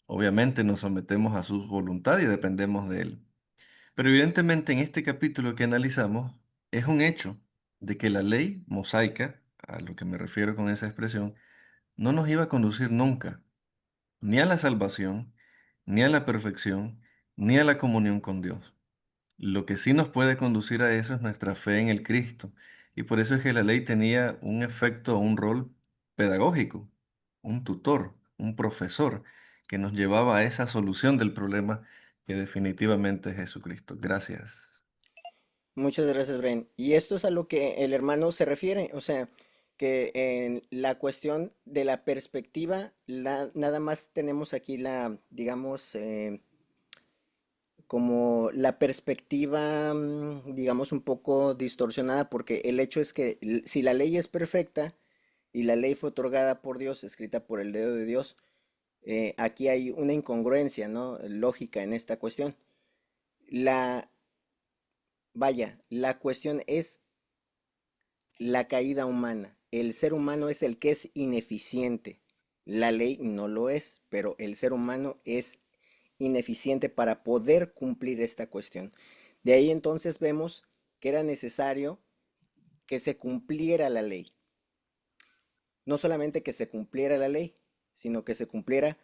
obviamente nos sometemos a su voluntad y dependemos de Él. Pero evidentemente en este capítulo que analizamos es un hecho de que la ley mosaica, a lo que me refiero con esa expresión, no nos iba a conducir nunca, ni a la salvación, ni a la perfección, ni a la comunión con Dios. Lo que sí nos puede conducir a eso es nuestra fe en el Cristo. Y por eso es que la ley tenía un efecto, un rol pedagógico, un tutor, un profesor, que nos llevaba a esa solución del problema que definitivamente es Jesucristo. Gracias. Muchas gracias, Brian. Y esto es a lo que el hermano se refiere, o sea, que en la cuestión de la perspectiva, nada más tenemos aquí la, digamos, como la perspectiva, digamos, un poco distorsionada, porque el hecho es que si la ley es perfecta y la ley fue otorgada por Dios, escrita por el dedo de Dios, aquí hay una incongruencia, ¿no? Lógica en esta cuestión. La, vaya, la cuestión es la caída humana. El ser humano es el que es ineficiente. La ley no lo es, pero el ser humano es ineficiente para poder cumplir esta cuestión. De ahí entonces vemos que era necesario que se cumpliera la ley. No solamente que se cumpliera la ley, sino que se cumpliera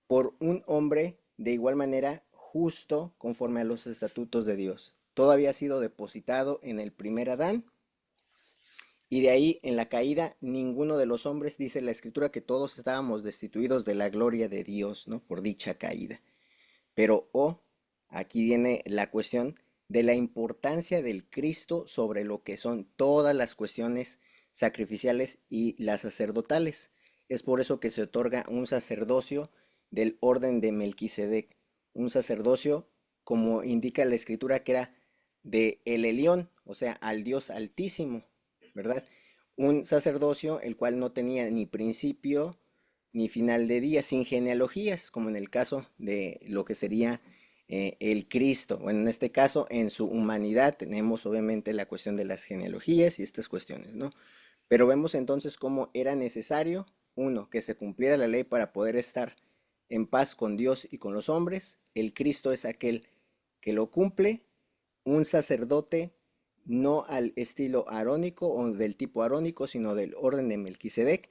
por un hombre de igual manera justo conforme a los estatutos de Dios. Todo había sido depositado en el primer Adán y de ahí en la caída ninguno de los hombres, dice la escritura, que todos estábamos destituidos de la gloria de Dios, ¿no? Por dicha caída. Pero, oh, aquí viene la cuestión de la importancia del Cristo sobre lo que son todas las cuestiones sacrificiales y las sacerdotales. Es por eso que se otorga un sacerdocio del orden de Melquisedec, un sacerdocio, como indica la escritura, que era de el Elión, o sea, al Dios Altísimo, ¿verdad? Un sacerdocio el cual no tenía ni principio ni final de día, sin genealogías, como en el caso de lo que sería el Cristo. Bueno, en este caso, en su humanidad, tenemos obviamente la cuestión de las genealogías y estas cuestiones, ¿no? Pero vemos entonces cómo era necesario, uno, que se cumpliera la ley para poder estar en paz con Dios y con los hombres. El Cristo es aquel que lo cumple, un sacerdote no al estilo arónico o del tipo arónico, sino del orden de Melquisedec,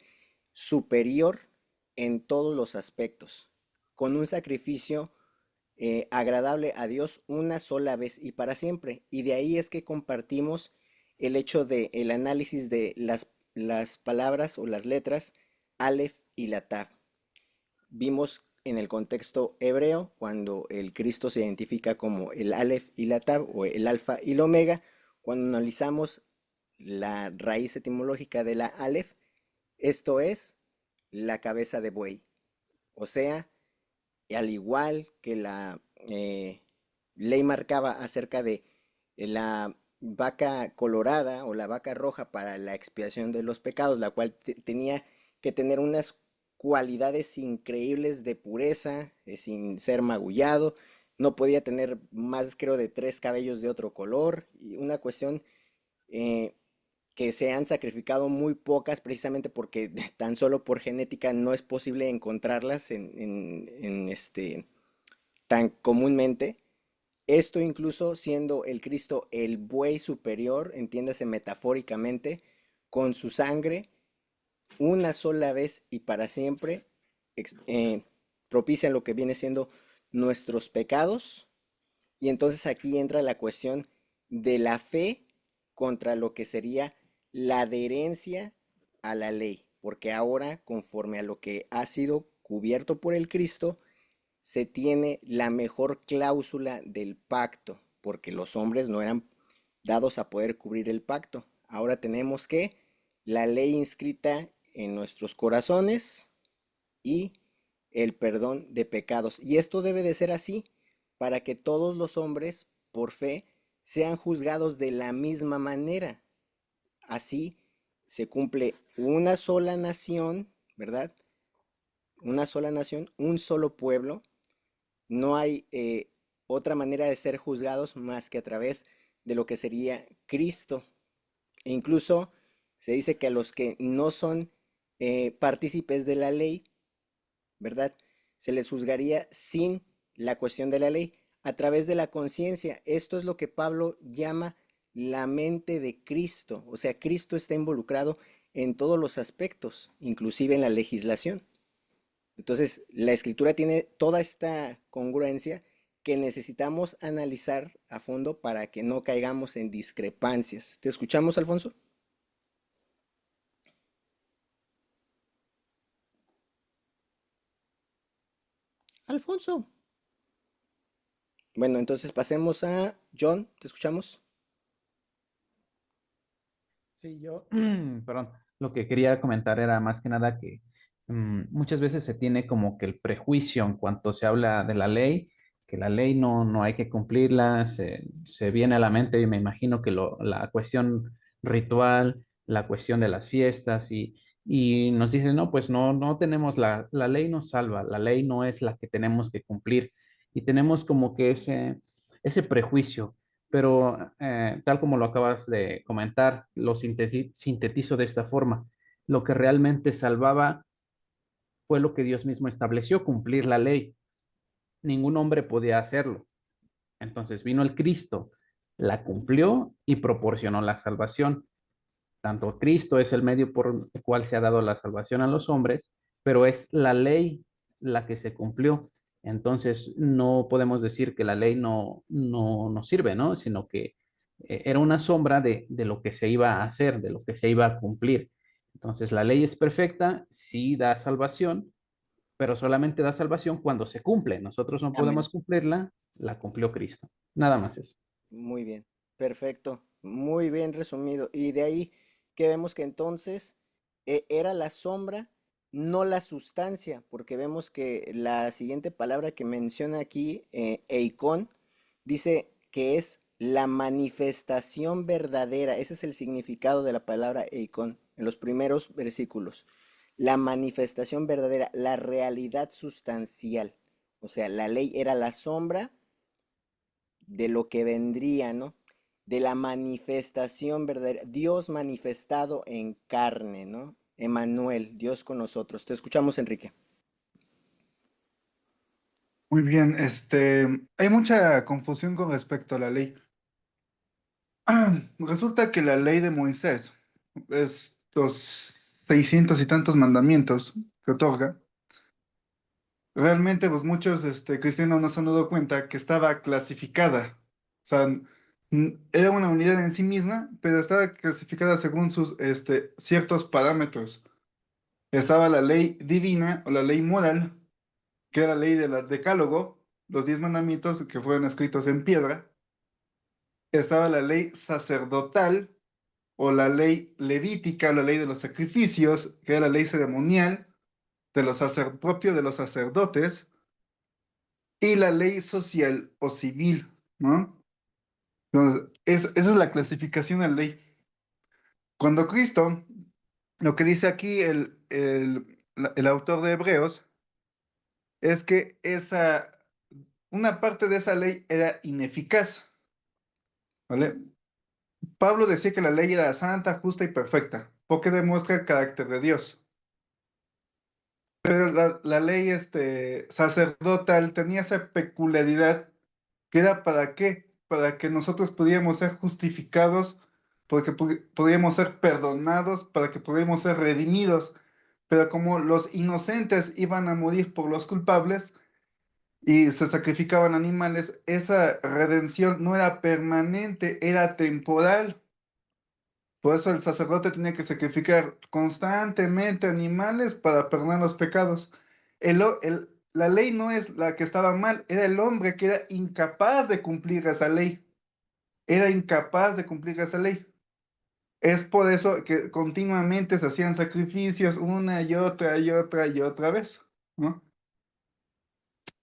superior en todos los aspectos, con un sacrificio agradable a Dios una sola vez y para siempre. Y de ahí es que compartimos el hecho de el análisis de las palabras o las letras Aleph y la Tav. Vimos en el contexto hebreo, cuando el Cristo se identifica como el Aleph y la Tav, o el Alfa y el Omega. Cuando analizamos la raíz etimológica de la Aleph, esto es la cabeza de buey. O sea, al igual que la ley marcaba acerca de la vaca colorada o la vaca roja para la expiación de los pecados, la cual tenía que tener unas cualidades increíbles de pureza, sin ser magullado, no podía tener más, creo, de 3 cabellos de otro color, y una cuestión que se han sacrificado muy pocas precisamente porque tan solo por genética no es posible encontrarlas tan comúnmente. Esto incluso siendo el Cristo el buey superior, entiéndase metafóricamente, con su sangre una sola vez y para siempre propician lo que viene siendo nuestros pecados. Y entonces aquí entra la cuestión de la fe contra lo que sería la adherencia a la ley, porque ahora, conforme a lo que ha sido cubierto por el Cristo, se tiene la mejor cláusula del pacto, porque los hombres no eran dados a poder cubrir el pacto. Ahora tenemos que la ley inscrita en nuestros corazones y el perdón de pecados. Y esto debe de ser así para que todos los hombres, por fe, sean juzgados de la misma manera. Así se cumple una sola nación, ¿verdad? Una sola nación, un solo pueblo. No hay otra manera de ser juzgados más que a través de lo que sería Cristo. E incluso se dice que a los que no son partícipes de la ley, ¿verdad? Se les juzgaría sin la cuestión de la ley, a través de la conciencia. Esto es lo que Pablo llama la mente de Cristo. O sea, Cristo está involucrado en todos los aspectos, inclusive en la legislación. Entonces, la escritura tiene toda esta congruencia que necesitamos analizar a fondo para que no caigamos en discrepancias. ¿Te escuchamos, Alfonso? Alfonso. Bueno, entonces pasemos a John, ¿te escuchamos? Sí, yo, perdón, lo que quería comentar era más que nada que muchas veces se tiene como que el prejuicio en cuanto se habla de la ley, que la ley no hay que cumplirla, se viene a la mente, y me imagino que la cuestión ritual, la cuestión de las fiestas, y nos dicen, no, pues no tenemos la ley nos salva, la ley no es la que tenemos que cumplir, y tenemos como que ese prejuicio. Pero tal como lo acabas de comentar, lo sintetizo de esta forma. Lo que realmente salvaba fue lo que Dios mismo estableció, cumplir la ley. Ningún hombre podía hacerlo. Entonces vino el Cristo, la cumplió y proporcionó la salvación. Tanto Cristo es el medio por el cual se ha dado la salvación a los hombres, pero es la ley la que se cumplió. Entonces no podemos decir que la ley no sirve, ¿no? Sino que era una sombra de lo que se iba a hacer, de lo que se iba a cumplir. Entonces la ley es perfecta, sí da salvación, pero solamente da salvación cuando se cumple. Nosotros no Amén. podemos cumplirla, la cumplió Cristo. Nada más eso. Muy bien, perfecto, muy bien resumido. Y de ahí que vemos que entonces era la sombra, no la sustancia, porque vemos que la siguiente palabra que menciona aquí, eikon, dice que es la manifestación verdadera. Ese es el significado de la palabra eikon en los primeros versículos. La manifestación verdadera, la realidad sustancial. O sea, la ley era la sombra de lo que vendría, ¿no? De la manifestación verdadera, Dios manifestado en carne, ¿no? Emanuel, Dios con nosotros. Te escuchamos, Enrique. Muy bien, hay mucha confusión con respecto a la ley. Resulta que la ley de Moisés, estos 600 y tantos mandamientos que otorga, realmente pues muchos cristianos no se han dado cuenta que estaba clasificada. O sea, era una unidad en sí misma, pero estaba clasificada según sus ciertos parámetros. Estaba la ley divina o la ley moral, que era la ley del decálogo, los 10 mandamientos que fueron escritos en piedra. Estaba la ley sacerdotal o la ley levítica, la ley de los sacrificios, que era la ley ceremonial de los propio de los sacerdotes, y la ley social o civil, ¿no? Entonces, esa es la clasificación de la ley. Cuando Cristo, lo que dice aquí el autor de Hebreos, es que una parte de esa ley era ineficaz, ¿vale? Pablo decía que la ley era santa, justa y perfecta, porque demuestra el carácter de Dios. Pero la ley sacerdotal tenía esa peculiaridad que era ¿para qué? Para que nosotros pudiéramos ser justificados, porque podíamos ser perdonados, para que pudiéramos ser redimidos. Pero como los inocentes iban a morir por los culpables y se sacrificaban animales, esa redención no era permanente, era temporal. Por eso el sacerdote tenía que sacrificar constantemente animales para perdonar los pecados. La ley no es la que estaba mal, era el hombre que era incapaz de cumplir esa ley. Era incapaz de cumplir esa ley. Es por eso que continuamente se hacían sacrificios una y otra y otra y otra vez, ¿no?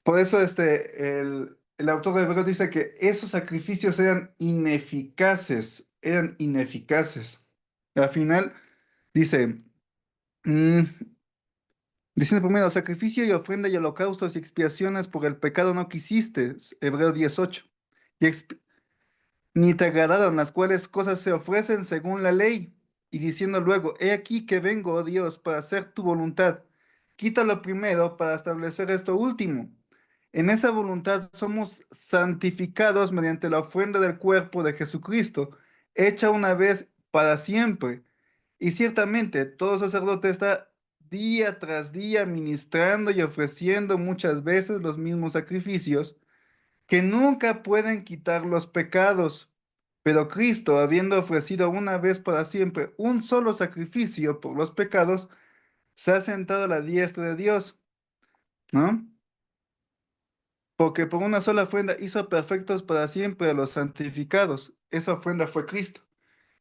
Por eso el autor de Hebreos dice que esos sacrificios eran ineficaces, eran ineficaces. Al final dice, mm, diciendo primero, sacrificio y ofrenda y holocaustos y expiaciones por el pecado no quisiste, Hebreos 18, y ni te agradaron las cuales cosas se ofrecen según la ley, y diciendo luego, he aquí que vengo, oh Dios, para hacer tu voluntad. Quítalo primero para establecer esto último. En esa voluntad somos santificados mediante la ofrenda del cuerpo de Jesucristo, hecha una vez para siempre. Y ciertamente todo sacerdote está día tras día ministrando y ofreciendo muchas veces los mismos sacrificios que nunca pueden quitar los pecados. Pero Cristo, habiendo ofrecido una vez para siempre un solo sacrificio por los pecados, se ha sentado a la diestra de Dios, ¿no? Porque por una sola ofrenda hizo perfectos para siempre a los santificados. Esa ofrenda fue Cristo.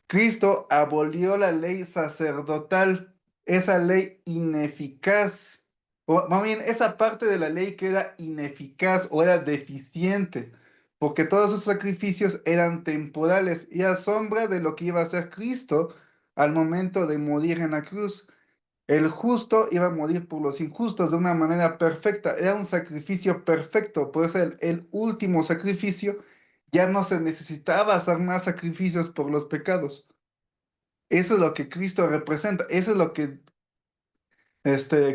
Cristo abolió la ley sacerdotal, esa ley ineficaz, o más bien esa parte de la ley que era ineficaz o era deficiente, porque todos esos sacrificios eran temporales y a sombra de lo que iba a hacer Cristo al momento de morir en la cruz. El justo iba a morir por los injustos de una manera perfecta, era un sacrificio perfecto, por eso el último sacrificio ya no se necesitaba hacer más sacrificios por los pecados. Eso es lo que Cristo representa, eso es lo que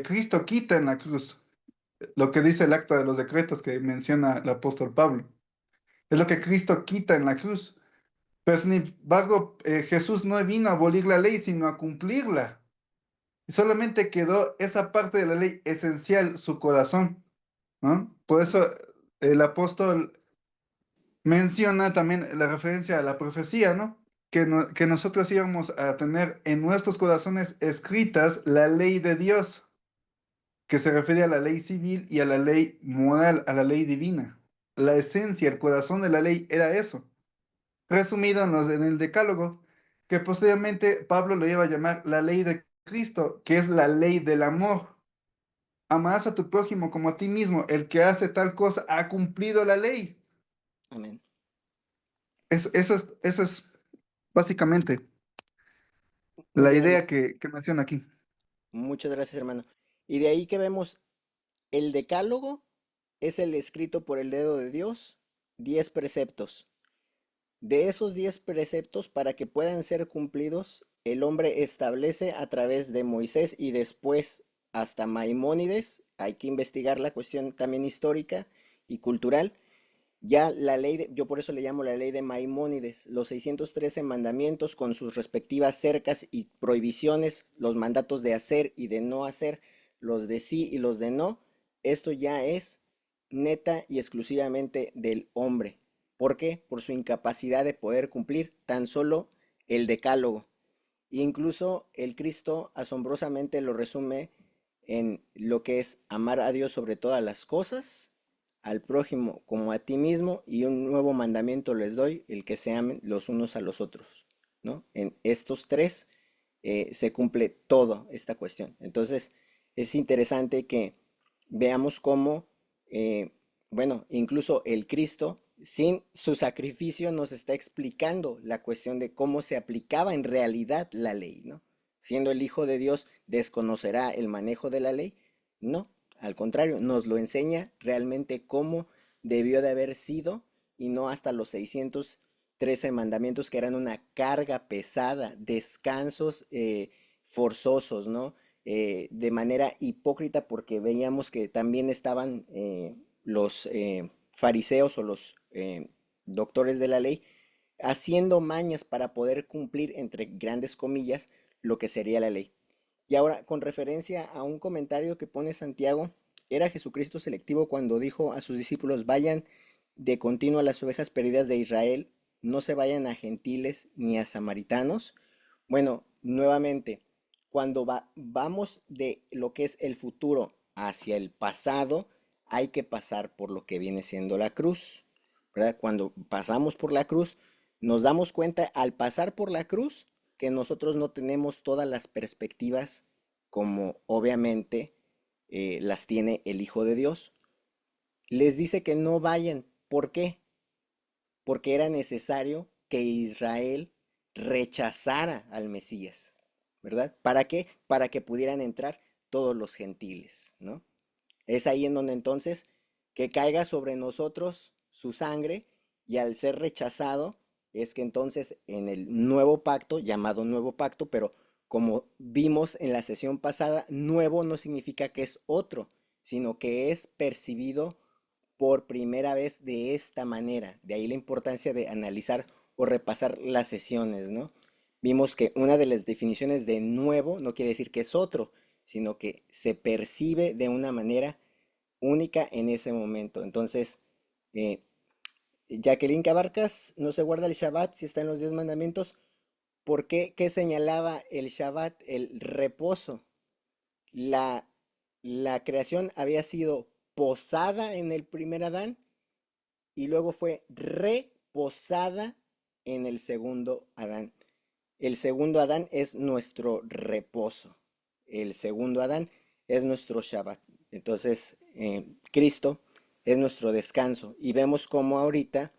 Cristo quita en la cruz, lo que dice el acta de los decretos que menciona el apóstol Pablo. Es lo que Cristo quita en la cruz. Pero sin embargo, Jesús no vino a abolir la ley, sino a cumplirla. Y solamente quedó esa parte de la ley esencial, su corazón, ¿no? Por eso el apóstol menciona también la referencia a la profecía, ¿no? Que nosotros íbamos a tener en nuestros corazones escritas la ley de Dios. que se refiere a la ley civil y a la ley moral, a la ley divina. La esencia, el corazón de la ley era eso, resumido en el Decálogo, que posteriormente Pablo lo iba a llamar la ley de Cristo, que es la ley del amor. Amarás a tu prójimo como a ti mismo. El que hace tal cosa ha cumplido la ley. Amén. Eso es básicamente Muy la bien, idea hermano. que menciona aquí. Muchas gracias, hermano. Y de ahí que vemos el decálogo es el escrito por el dedo de Dios, 10 preceptos. De esos 10 preceptos, para que puedan ser cumplidos, el hombre establece a través de Moisés y después hasta Maimónides, hay que investigar la cuestión también histórica y cultural. Ya la yo por eso le llamo la ley de Maimónides, los 613 mandamientos con sus respectivas cercas y prohibiciones, los mandatos de hacer y de no hacer, los de sí y los de no, esto ya es neta y exclusivamente del hombre. ¿Por qué? Por su incapacidad de poder cumplir tan solo el decálogo. Incluso el Cristo asombrosamente lo resume en lo que es amar a Dios sobre todas las cosas, al prójimo como a ti mismo, y un nuevo mandamiento les doy, el que se amen los unos a los otros, ¿no? En estos tres se cumple toda esta cuestión. Entonces, es interesante que veamos cómo, bueno, incluso el Cristo, sin su sacrificio, nos está explicando la cuestión de cómo se aplicaba en realidad la ley, ¿no? Siendo el Hijo de Dios, ¿desconocerá el manejo de la ley? No, al contrario, nos lo enseña realmente cómo debió de haber sido y no hasta los 613 mandamientos que eran una carga pesada, descansos forzosos, ¿no? De manera hipócrita porque veíamos que también estaban los fariseos o los doctores de la ley haciendo mañas para poder cumplir, entre grandes comillas, lo que sería la ley. Y ahora, con referencia a un comentario que pone Santiago, ¿era Jesucristo selectivo cuando dijo a sus discípulos, vayan de continuo a las ovejas perdidas de Israel, no se vayan a gentiles ni a samaritanos? Bueno, nuevamente, cuando vamos de lo que es el futuro hacia el pasado, hay que pasar por lo que viene siendo la cruz, ¿verdad? Cuando pasamos por la cruz, nos damos cuenta al pasar por la cruz que nosotros no tenemos todas las perspectivas como obviamente las tiene el Hijo de Dios. Les dice que no vayan. ¿Por qué? Porque era necesario que Israel rechazara al Mesías, ¿verdad? ¿Para qué? Para que pudieran entrar todos los gentiles, ¿no? Es ahí en donde entonces que caiga sobre nosotros su sangre y al ser rechazado es que entonces en el nuevo pacto, llamado nuevo pacto, pero como vimos en la sesión pasada, nuevo no significa que es otro, sino que es percibido por primera vez de esta manera. De ahí la importancia de analizar o repasar las sesiones, ¿no? Vimos que una de las definiciones de nuevo no quiere decir que es otro, sino que se percibe de una manera única en ese momento. Entonces, eh, Jacqueline Cabarcas no se guarda el Shabbat si está en los 10 mandamientos. ¿Por qué? ¿Qué señalaba el Shabbat? El reposo. La, la creación había sido posada en el primer Adán y luego fue reposada en el segundo Adán. El segundo Adán es nuestro reposo. El segundo Adán es nuestro Shabbat. Entonces, Cristo es nuestro descanso. Y vemos cómo ahorita,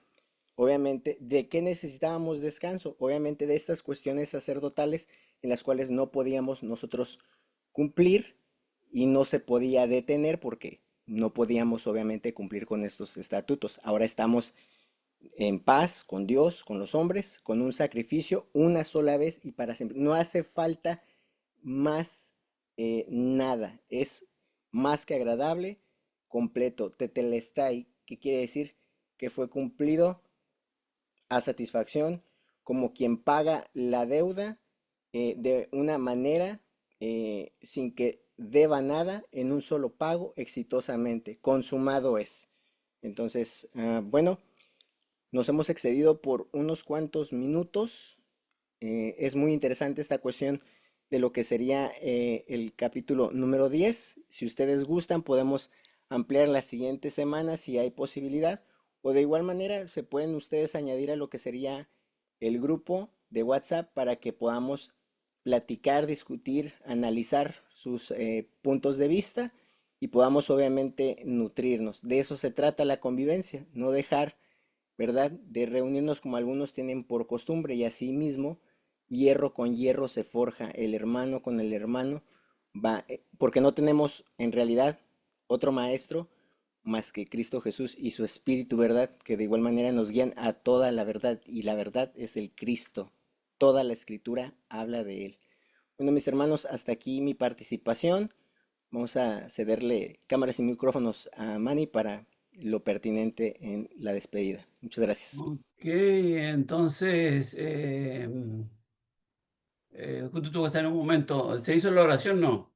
obviamente, ¿de qué necesitábamos descanso? Obviamente de estas cuestiones sacerdotales en las cuales no podíamos nosotros cumplir y no se podía detener porque no podíamos obviamente cumplir con estos estatutos. Ahora estamos en paz con Dios, con los hombres, con un sacrificio una sola vez y para siempre. No hace falta más nada. Es más que agradable, completo. Tetelestai, que quiere decir que fue cumplido a satisfacción, como quien paga la deuda de una manera sin que deba nada en un solo pago exitosamente. Consumado es. Entonces, bueno. Nos hemos excedido por unos cuantos minutos. Es muy interesante esta cuestión de lo que sería el capítulo número 10. Si ustedes gustan, podemos ampliar la siguiente semana si hay posibilidad. O de igual manera, se pueden ustedes añadir a lo que sería el grupo de WhatsApp para que podamos platicar, discutir, analizar sus puntos de vista y podamos obviamente nutrirnos. De eso se trata la convivencia, no dejar, ¿verdad?, de reunirnos como algunos tienen por costumbre y así mismo hierro con hierro se forja, el hermano con el hermano va, porque no tenemos en realidad otro maestro más que Cristo Jesús y su Espíritu, ¿verdad? Que de igual manera nos guían a toda la verdad y la verdad es el Cristo. Toda la escritura habla de él. Bueno, mis hermanos, hasta aquí mi participación. Vamos a cederle cámaras y micrófonos a Manny para lo pertinente en la despedida. Muchas gracias. Ok, entonces, justo tú vas a estar en un momento. ¿Se hizo la oración? No.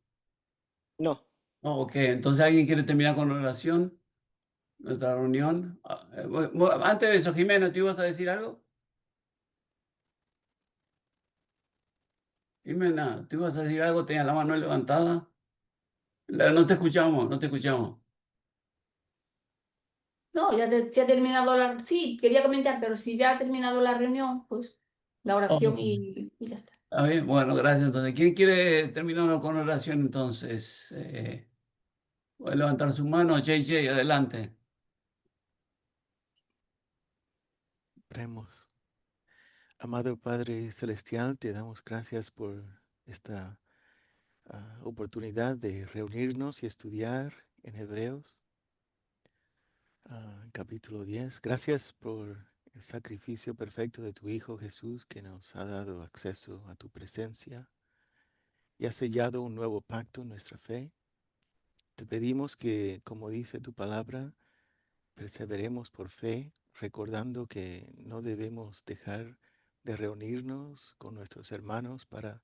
No, No, ok, entonces ¿alguien quiere terminar con la oración? Nuestra reunión. Antes de eso, Jimena, ¿tú ibas a decir algo? Jimena, ¿tú ibas a decir algo? Tenías la mano levantada. No te escuchamos, no te escuchamos. No, ya ha terminado la... Sí, quería comentar, pero si ya ha terminado la reunión, pues la oración Oh, y ya está. está bien, bueno, gracias. Entonces, ¿quién quiere terminar con oración entonces? Puede levantar su mano, JJ, adelante. Oremos. Amado Padre Celestial, te damos gracias por esta oportunidad de reunirnos y estudiar en Hebreos, capítulo 10. Gracias por el sacrificio perfecto de tu Hijo Jesús que nos ha dado acceso a tu presencia y ha sellado un nuevo pacto en nuestra fe. Te pedimos que, como dice tu palabra, perseveremos por fe, recordando que no debemos dejar de reunirnos con nuestros hermanos para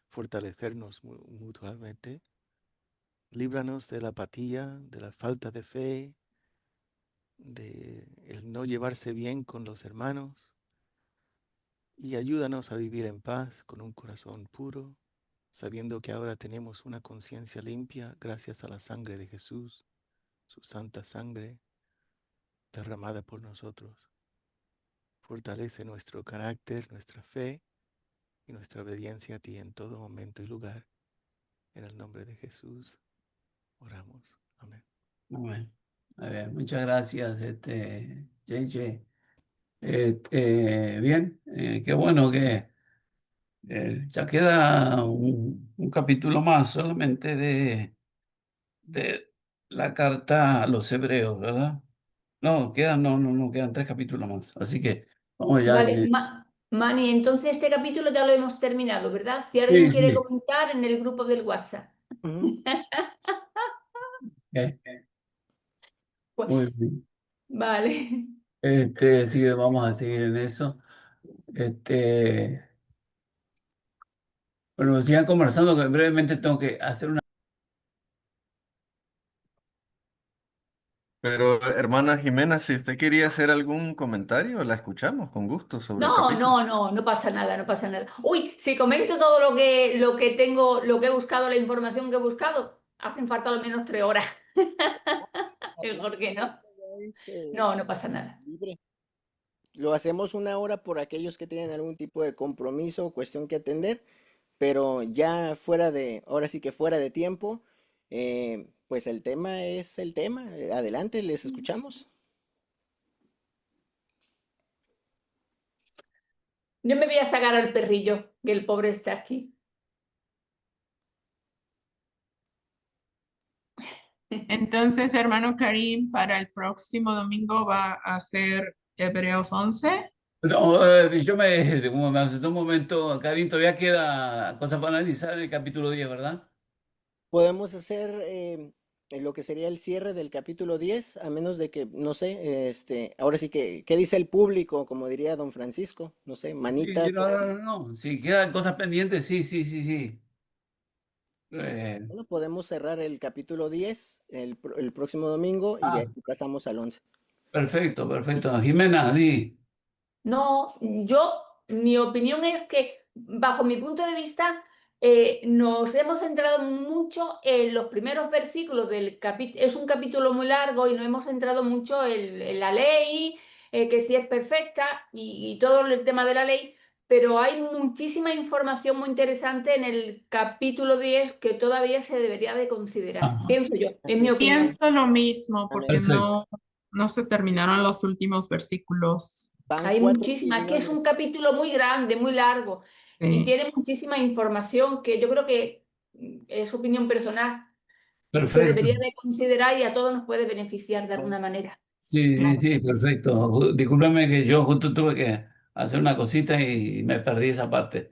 fortalecernos mutuamente. Líbranos de la apatía, de la falta de fe, de el no llevarse bien con los hermanos, y ayúdanos a vivir en paz con un corazón puro, sabiendo que ahora tenemos una conciencia limpia gracias a la sangre de Jesús, su santa sangre derramada por nosotros. Fortalece nuestro carácter, nuestra fe y nuestra obediencia a ti en todo momento y lugar. En el nombre de Jesús oramos. Amén. Amén. A ver, muchas gracias, JJ. Bien, qué bueno que ya queda un capítulo más solamente de la carta a los hebreos, ¿verdad? No, quedan 3 capítulos más. Así que vamos ya. Vale, Mani, entonces este capítulo ya lo hemos terminado, ¿verdad? Si alguien Sí, quiere sí. comentar en el grupo del WhatsApp. Eh, Pues, Muy bien. vale. Sí, que vamos a seguir en eso. Bueno, sigan conversando, que brevemente tengo que hacer una. Pero, hermana Jimena, si usted quería hacer algún comentario, la escuchamos con gusto sobre el No, capítulo. no, no, no pasa nada, no pasa nada. Uy, si comento todo lo que tengo, lo que he buscado, la información que he buscado, hacen falta al menos 3 horas. Mejor que no. No, no pasa nada. Libre. Lo hacemos una hora por aquellos que tienen algún tipo de compromiso o cuestión que atender, pero ya fuera de, ahora sí que fuera de tiempo, pues el tema es el tema. Adelante, les escuchamos. Yo me voy a sacar al perrillo, que el pobre está aquí. Entonces, hermano Karim, para el próximo domingo va a ser Hebreos 11. No, yo me ausentó un momento, Karin, todavía queda cosas para analizar en el capítulo 10, ¿verdad? Podemos hacer lo que sería el cierre del capítulo 10, a menos de que, no sé, ahora sí que, ¿qué dice el público? Como diría don Francisco, no sé, Sí, manitas. sí, no. Si quedan cosas pendientes, sí, sí, sí, sí. Bueno, podemos cerrar el capítulo 10 el próximo domingo y de ahí pasamos al 11. Perfecto, perfecto. Jimena, di. No, mi opinión es que, bajo mi punto de vista, nos hemos centrado mucho en los primeros versículos del capítulo. Es un capítulo muy largo y nos hemos centrado mucho en la ley, que si es perfecta y todo el tema de la ley, pero hay muchísima información muy interesante en el capítulo 10 que todavía se debería de considerar, Ajá. pienso yo, en mi Así es. opinión. Pienso lo mismo, porque Amén. Perfecto. no se terminaron los últimos versículos. Van Hay 4 muchísimas, es que es un opiniones. capítulo muy grande, muy largo y Sí. tiene muchísima información que yo creo que es opinión personal. Se Perfecto. debería de considerar y a todos nos puede beneficiar de alguna manera. Sí, sí, sí, perfecto. Discúlpame que yo justo tuve que hacer una cosita y me perdí esa parte.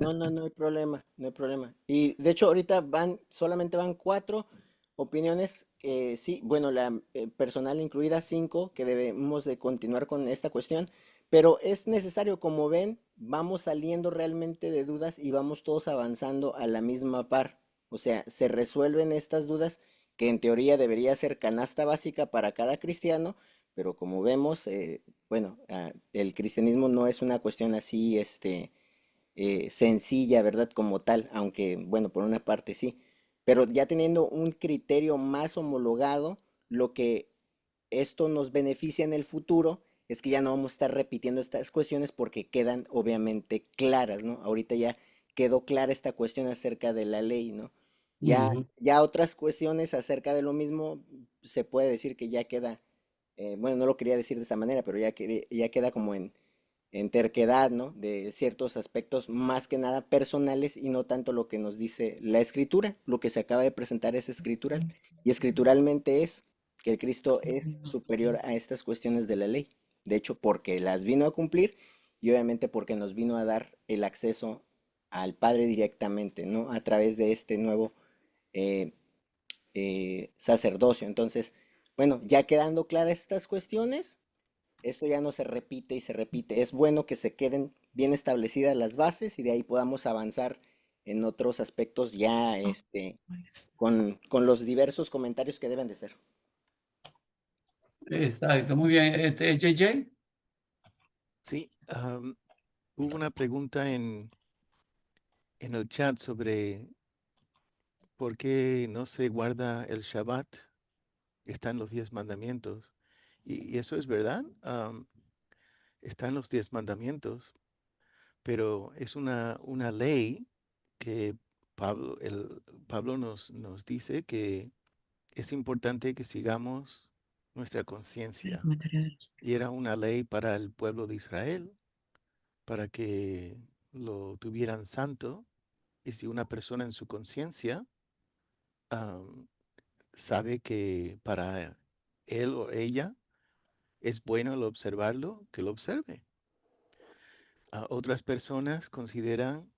No, no, no hay problema, no hay problema. Y de hecho ahorita solamente van 4 opiniones, sí, bueno, la personal incluida 5, que debemos de continuar con esta cuestión, pero es necesario, como ven, vamos saliendo realmente de dudas y vamos todos avanzando a la misma par. O sea, se resuelven estas dudas que en teoría debería ser canasta básica para cada cristiano, pero como vemos, bueno, el cristianismo no es una cuestión así, sencilla, ¿verdad? Como tal, aunque, bueno, por una parte sí, pero ya teniendo un criterio más homologado, lo que esto nos beneficia en el futuro es que ya no vamos a estar repitiendo estas cuestiones porque quedan obviamente claras, ¿no? Ahorita ya quedó clara esta cuestión acerca de la ley, ¿no? Ya, Ujú. ya otras cuestiones acerca de lo mismo se puede decir que ya queda, bueno, no lo quería decir de esa manera, pero ya queda como en terquedad, ¿no? De ciertos aspectos más que nada personales y no tanto lo que nos dice la escritura. Lo que se acaba de presentar es escritural y escrituralmente es que el Cristo es superior a estas cuestiones de la ley. De hecho, porque las vino a cumplir y obviamente porque nos vino a dar el acceso al Padre directamente, ¿no? A través de este nuevo eh, sacerdocio. Entonces, bueno, ya quedando claras estas cuestiones, esto ya no se repite y se repite. Es bueno que se queden bien establecidas las bases y de ahí podamos avanzar en otros aspectos ya con los diversos comentarios que deben de ser. Exacto, muy bien. JJ. Sí, hubo una pregunta en el chat sobre por qué no se guarda el Shabbat. Están los 10 mandamientos. Y eso es verdad. Están los 10 mandamientos, pero es una ley que Pablo nos dice que es importante que sigamos nuestra conciencia. Y era una ley para el pueblo de Israel, para que lo tuvieran santo. Y si una persona en su conciencia sabe que para él o ella es bueno el observarlo, que lo observe. Otras personas consideran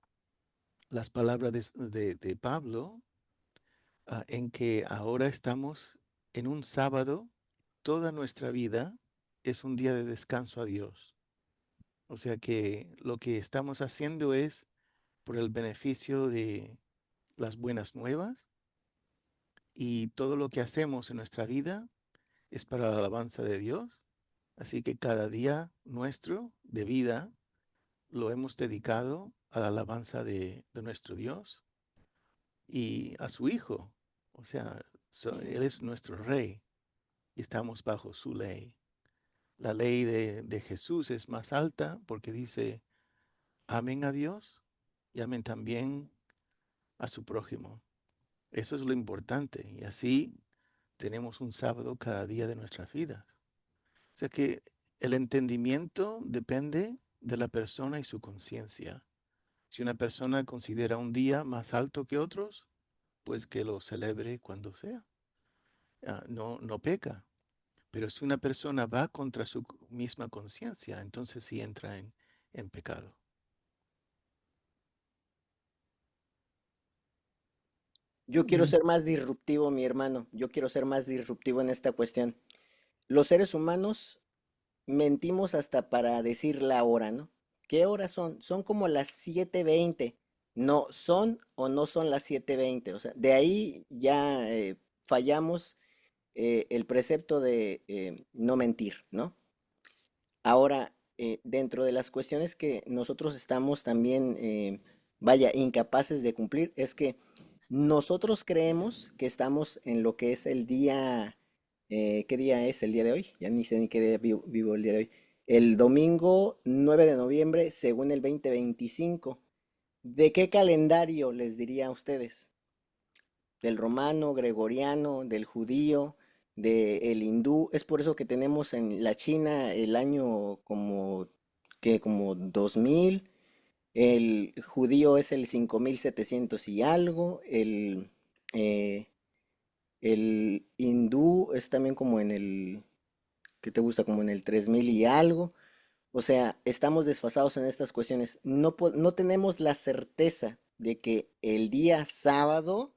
las palabras de Pablo en que ahora estamos en un sábado, toda nuestra vida es un día de descanso a Dios. O sea que lo que estamos haciendo es por el beneficio de las buenas nuevas y todo lo que hacemos en nuestra vida es para la alabanza de Dios. Así que cada día nuestro de vida lo hemos dedicado a la alabanza de nuestro Dios y a su Hijo. O sea, Él es nuestro Rey y estamos bajo su ley. La ley de Jesús es más alta porque dice, amen a Dios y amen también a su prójimo. Eso es lo importante y así tenemos un sábado cada día de nuestras vidas. O sea que el entendimiento depende de la persona y su conciencia. Si una persona considera un día más alto que otros, pues que lo celebre cuando sea. No peca. Pero si una persona va contra su misma conciencia, entonces sí entra en pecado. Yo quiero ser más disruptivo, mi hermano. Yo quiero ser más disruptivo en esta cuestión. Los seres humanos mentimos hasta para decir la hora, ¿no? ¿Qué horas son? Son como las 7:20. No, son o no son las 7:20. O sea, de ahí ya fallamos el precepto de no mentir, ¿no? Ahora, dentro de las cuestiones que nosotros estamos también vaya, incapaces de cumplir, es que nosotros creemos que estamos en lo que es el día, ¿qué día es el día de hoy? Ya ni sé ni qué día vivo el día de hoy. El domingo 9 de noviembre, según el 2025. ¿De qué calendario les diría a ustedes? ¿Del romano, gregoriano, del judío, del hindú? Es por eso que tenemos en la China el año como 2000. El judío es el 5700 y algo. Eh, el hindú es también como en el, ¿qué te gusta? Como en el 3000 y algo. O sea, estamos desfasados en estas cuestiones. No tenemos la certeza de que el día sábado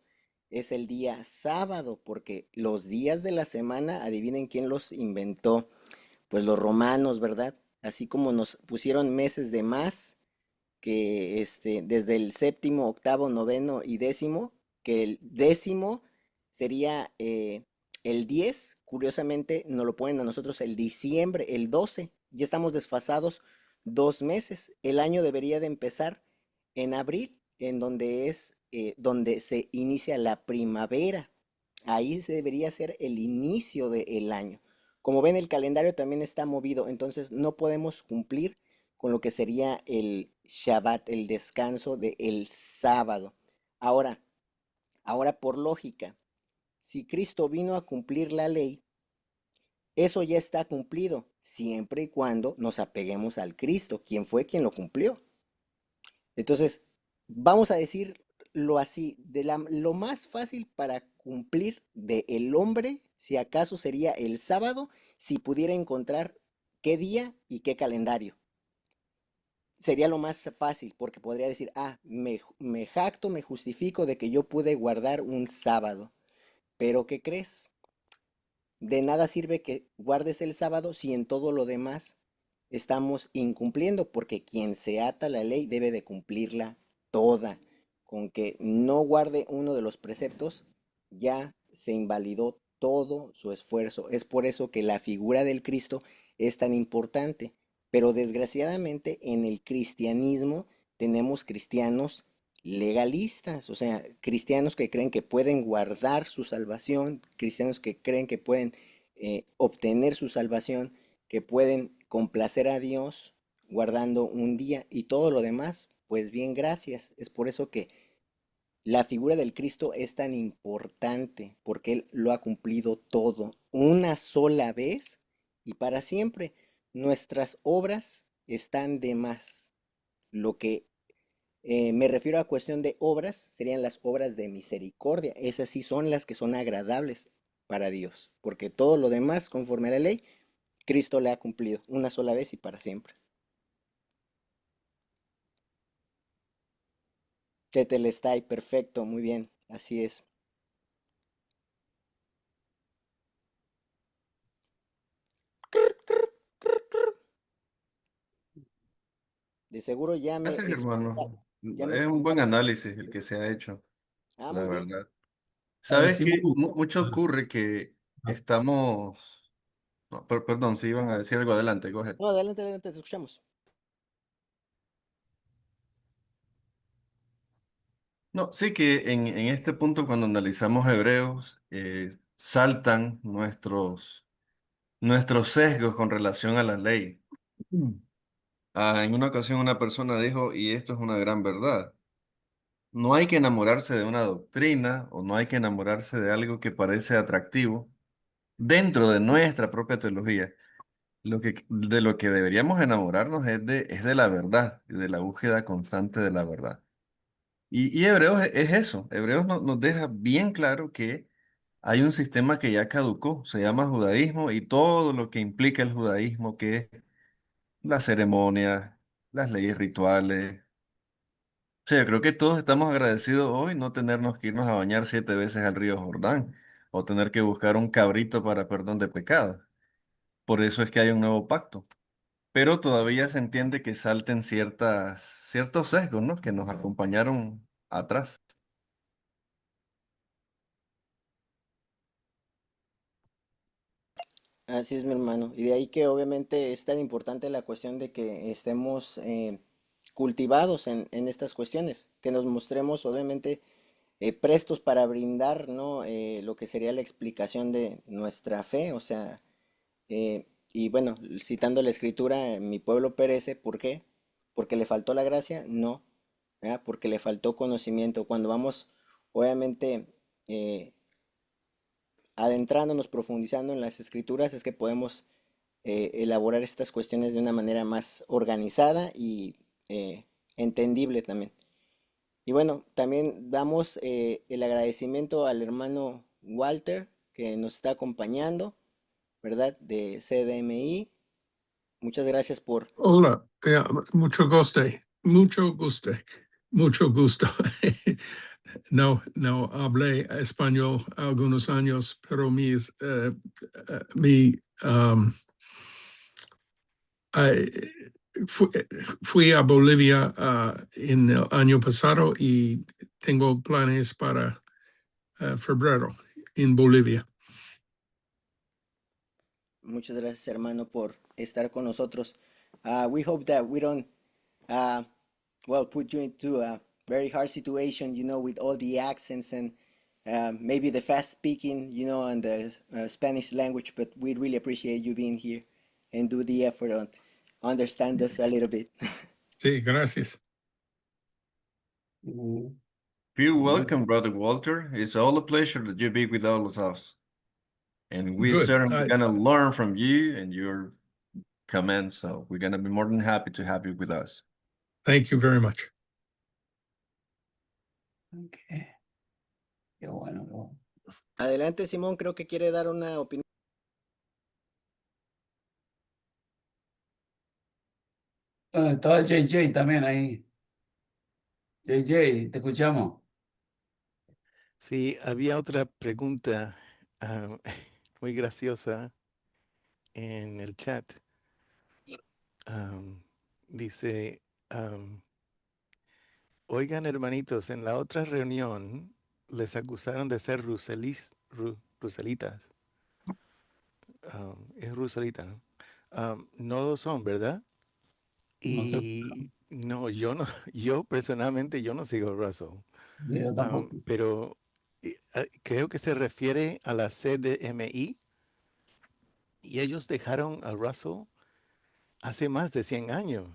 es el día sábado, porque los días de la semana, adivinen quién los inventó. Pues los romanos, ¿verdad? Así como nos pusieron meses de más, que desde el séptimo, octavo, noveno y décimo, que el décimo sería el 10. Curiosamente nos lo ponen a nosotros el diciembre, el 12. Ya estamos desfasados 2 meses. El año debería de empezar en abril, en donde donde se inicia la primavera. Ahí se debería ser el inicio del año. Como ven, el calendario también está movido, entonces no podemos cumplir con lo que sería el Shabbat, el descanso del sábado. Ahora, ahora por lógica, si Cristo vino a cumplir la ley, eso ya está cumplido, siempre y cuando nos apeguemos al Cristo, quien fue quien lo cumplió. Entonces, vamos a decirlo así, lo más fácil para cumplir de el hombre, si acaso sería el sábado, si pudiera encontrar qué día y qué calendario. Sería lo más fácil, porque podría decir, me jacto, me justifico de que yo pude guardar un sábado. Pero ¿qué crees? De nada sirve que guardes el sábado si en todo lo demás estamos incumpliendo, porque quien se ata a la ley debe de cumplirla toda. Con que no guarde uno de los preceptos, ya se invalidó todo su esfuerzo. Es por eso que la figura del Cristo es tan importante. Pero desgraciadamente en el cristianismo tenemos cristianos legalistas, o sea, cristianos que creen que pueden guardar su salvación, cristianos que creen que pueden obtener su salvación, que pueden complacer a Dios guardando un día y todo lo demás, pues bien, gracias. Es por eso que la figura del Cristo es tan importante, porque Él lo ha cumplido todo una sola vez y para siempre. Nuestras obras están de más. Lo que me refiero a cuestión de obras, serían las obras de misericordia. Esas sí son las que son agradables para Dios, porque todo lo demás, conforme a la ley, Cristo la ha cumplido una sola vez y para siempre. Tetelestai, perfecto, muy bien, así es. De seguro Gracias, hermano. ya me Es un buen explicaron. análisis el que se ha hecho, la Muy bien. verdad. Sabes Agradecemos. que mucho ocurre que estamos... No, perdón, si iban a decir algo adelante, go ahead. No, adelante, adelante, te escuchamos. No, sí que en este punto cuando analizamos Hebreos, saltan nuestros sesgos con relación a la ley. Mm. En una ocasión una persona dijo, y esto es una gran verdad, no hay que enamorarse de una doctrina o no hay que enamorarse de algo que parece atractivo dentro de nuestra propia teología. De lo que deberíamos enamorarnos es de la verdad y de la búsqueda constante de la verdad. Y Hebreos es eso. Hebreos nos deja bien claro que hay un sistema que ya caducó, se llama judaísmo y todo lo que implica el judaísmo, que es las ceremonias, las leyes rituales. O sea, yo creo que todos estamos agradecidos hoy no tenernos que irnos a bañar 7 veces al río Jordán o tener que buscar un cabrito para perdón de pecados. Por eso es que hay un nuevo pacto. Pero todavía se entiende que salten ciertos sesgos, ¿no? Que nos acompañaron atrás. Así es, mi hermano. Y de ahí que obviamente es tan importante la cuestión de que estemos cultivados en estas cuestiones, que nos mostremos obviamente prestos para brindar, ¿no? Lo que sería la explicación de nuestra fe, o sea, y bueno, citando la escritura, mi pueblo perece, ¿por qué? ¿Porque le faltó la gracia? No, ¿verdad? Porque le faltó conocimiento. Cuando vamos, obviamente, eh, adentrándonos, profundizando en las escrituras, es que podemos elaborar estas cuestiones de una manera más organizada y entendible también. Y bueno, también damos el agradecimiento al hermano Walter que nos está acompañando, ¿verdad? De CDMI. Muchas gracias por... Hola, mucho gusto, mucho gusto, mucho gusto. No hablé español algunos años, pero fui a Bolivia en el año pasado y tengo planes para febrero en Bolivia. Muchas gracias, hermano, por estar con nosotros. We hope that we don't, well, put you into a very hard situation, you know, with all the accents and maybe the fast speaking, you know, and the Spanish language, but we really appreciate you being here and do the effort on understand us a little bit. Sí, gracias. Feel welcome, Brother Walter. It's all a pleasure that you be with all of us. And we Good. certainly gonna learn from you and your comments, so we're gonna be more than happy to have you with us. Thank you very much. Okay. Qué bueno, qué bueno. Adelante, Simón, creo que quiere dar una opinión. Estaba JJ también ahí. JJ, te escuchamos. Sí, había otra pregunta muy graciosa en el chat. Dice, oigan hermanitos, en la otra reunión les acusaron de ser ruselitas. Es ruselita, ¿no? No lo son, ¿verdad? No sé. Y no, yo personalmente yo no sigo Russell. Yo tampoco. Pero creo que se refiere a la CDMI y ellos dejaron a Russell hace más de 100 años.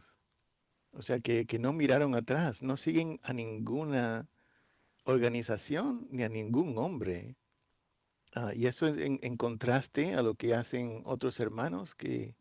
O sea que no miraron atrás, no siguen a ninguna organización ni a ningún hombre. Y eso es en contraste a lo que hacen otros hermanos que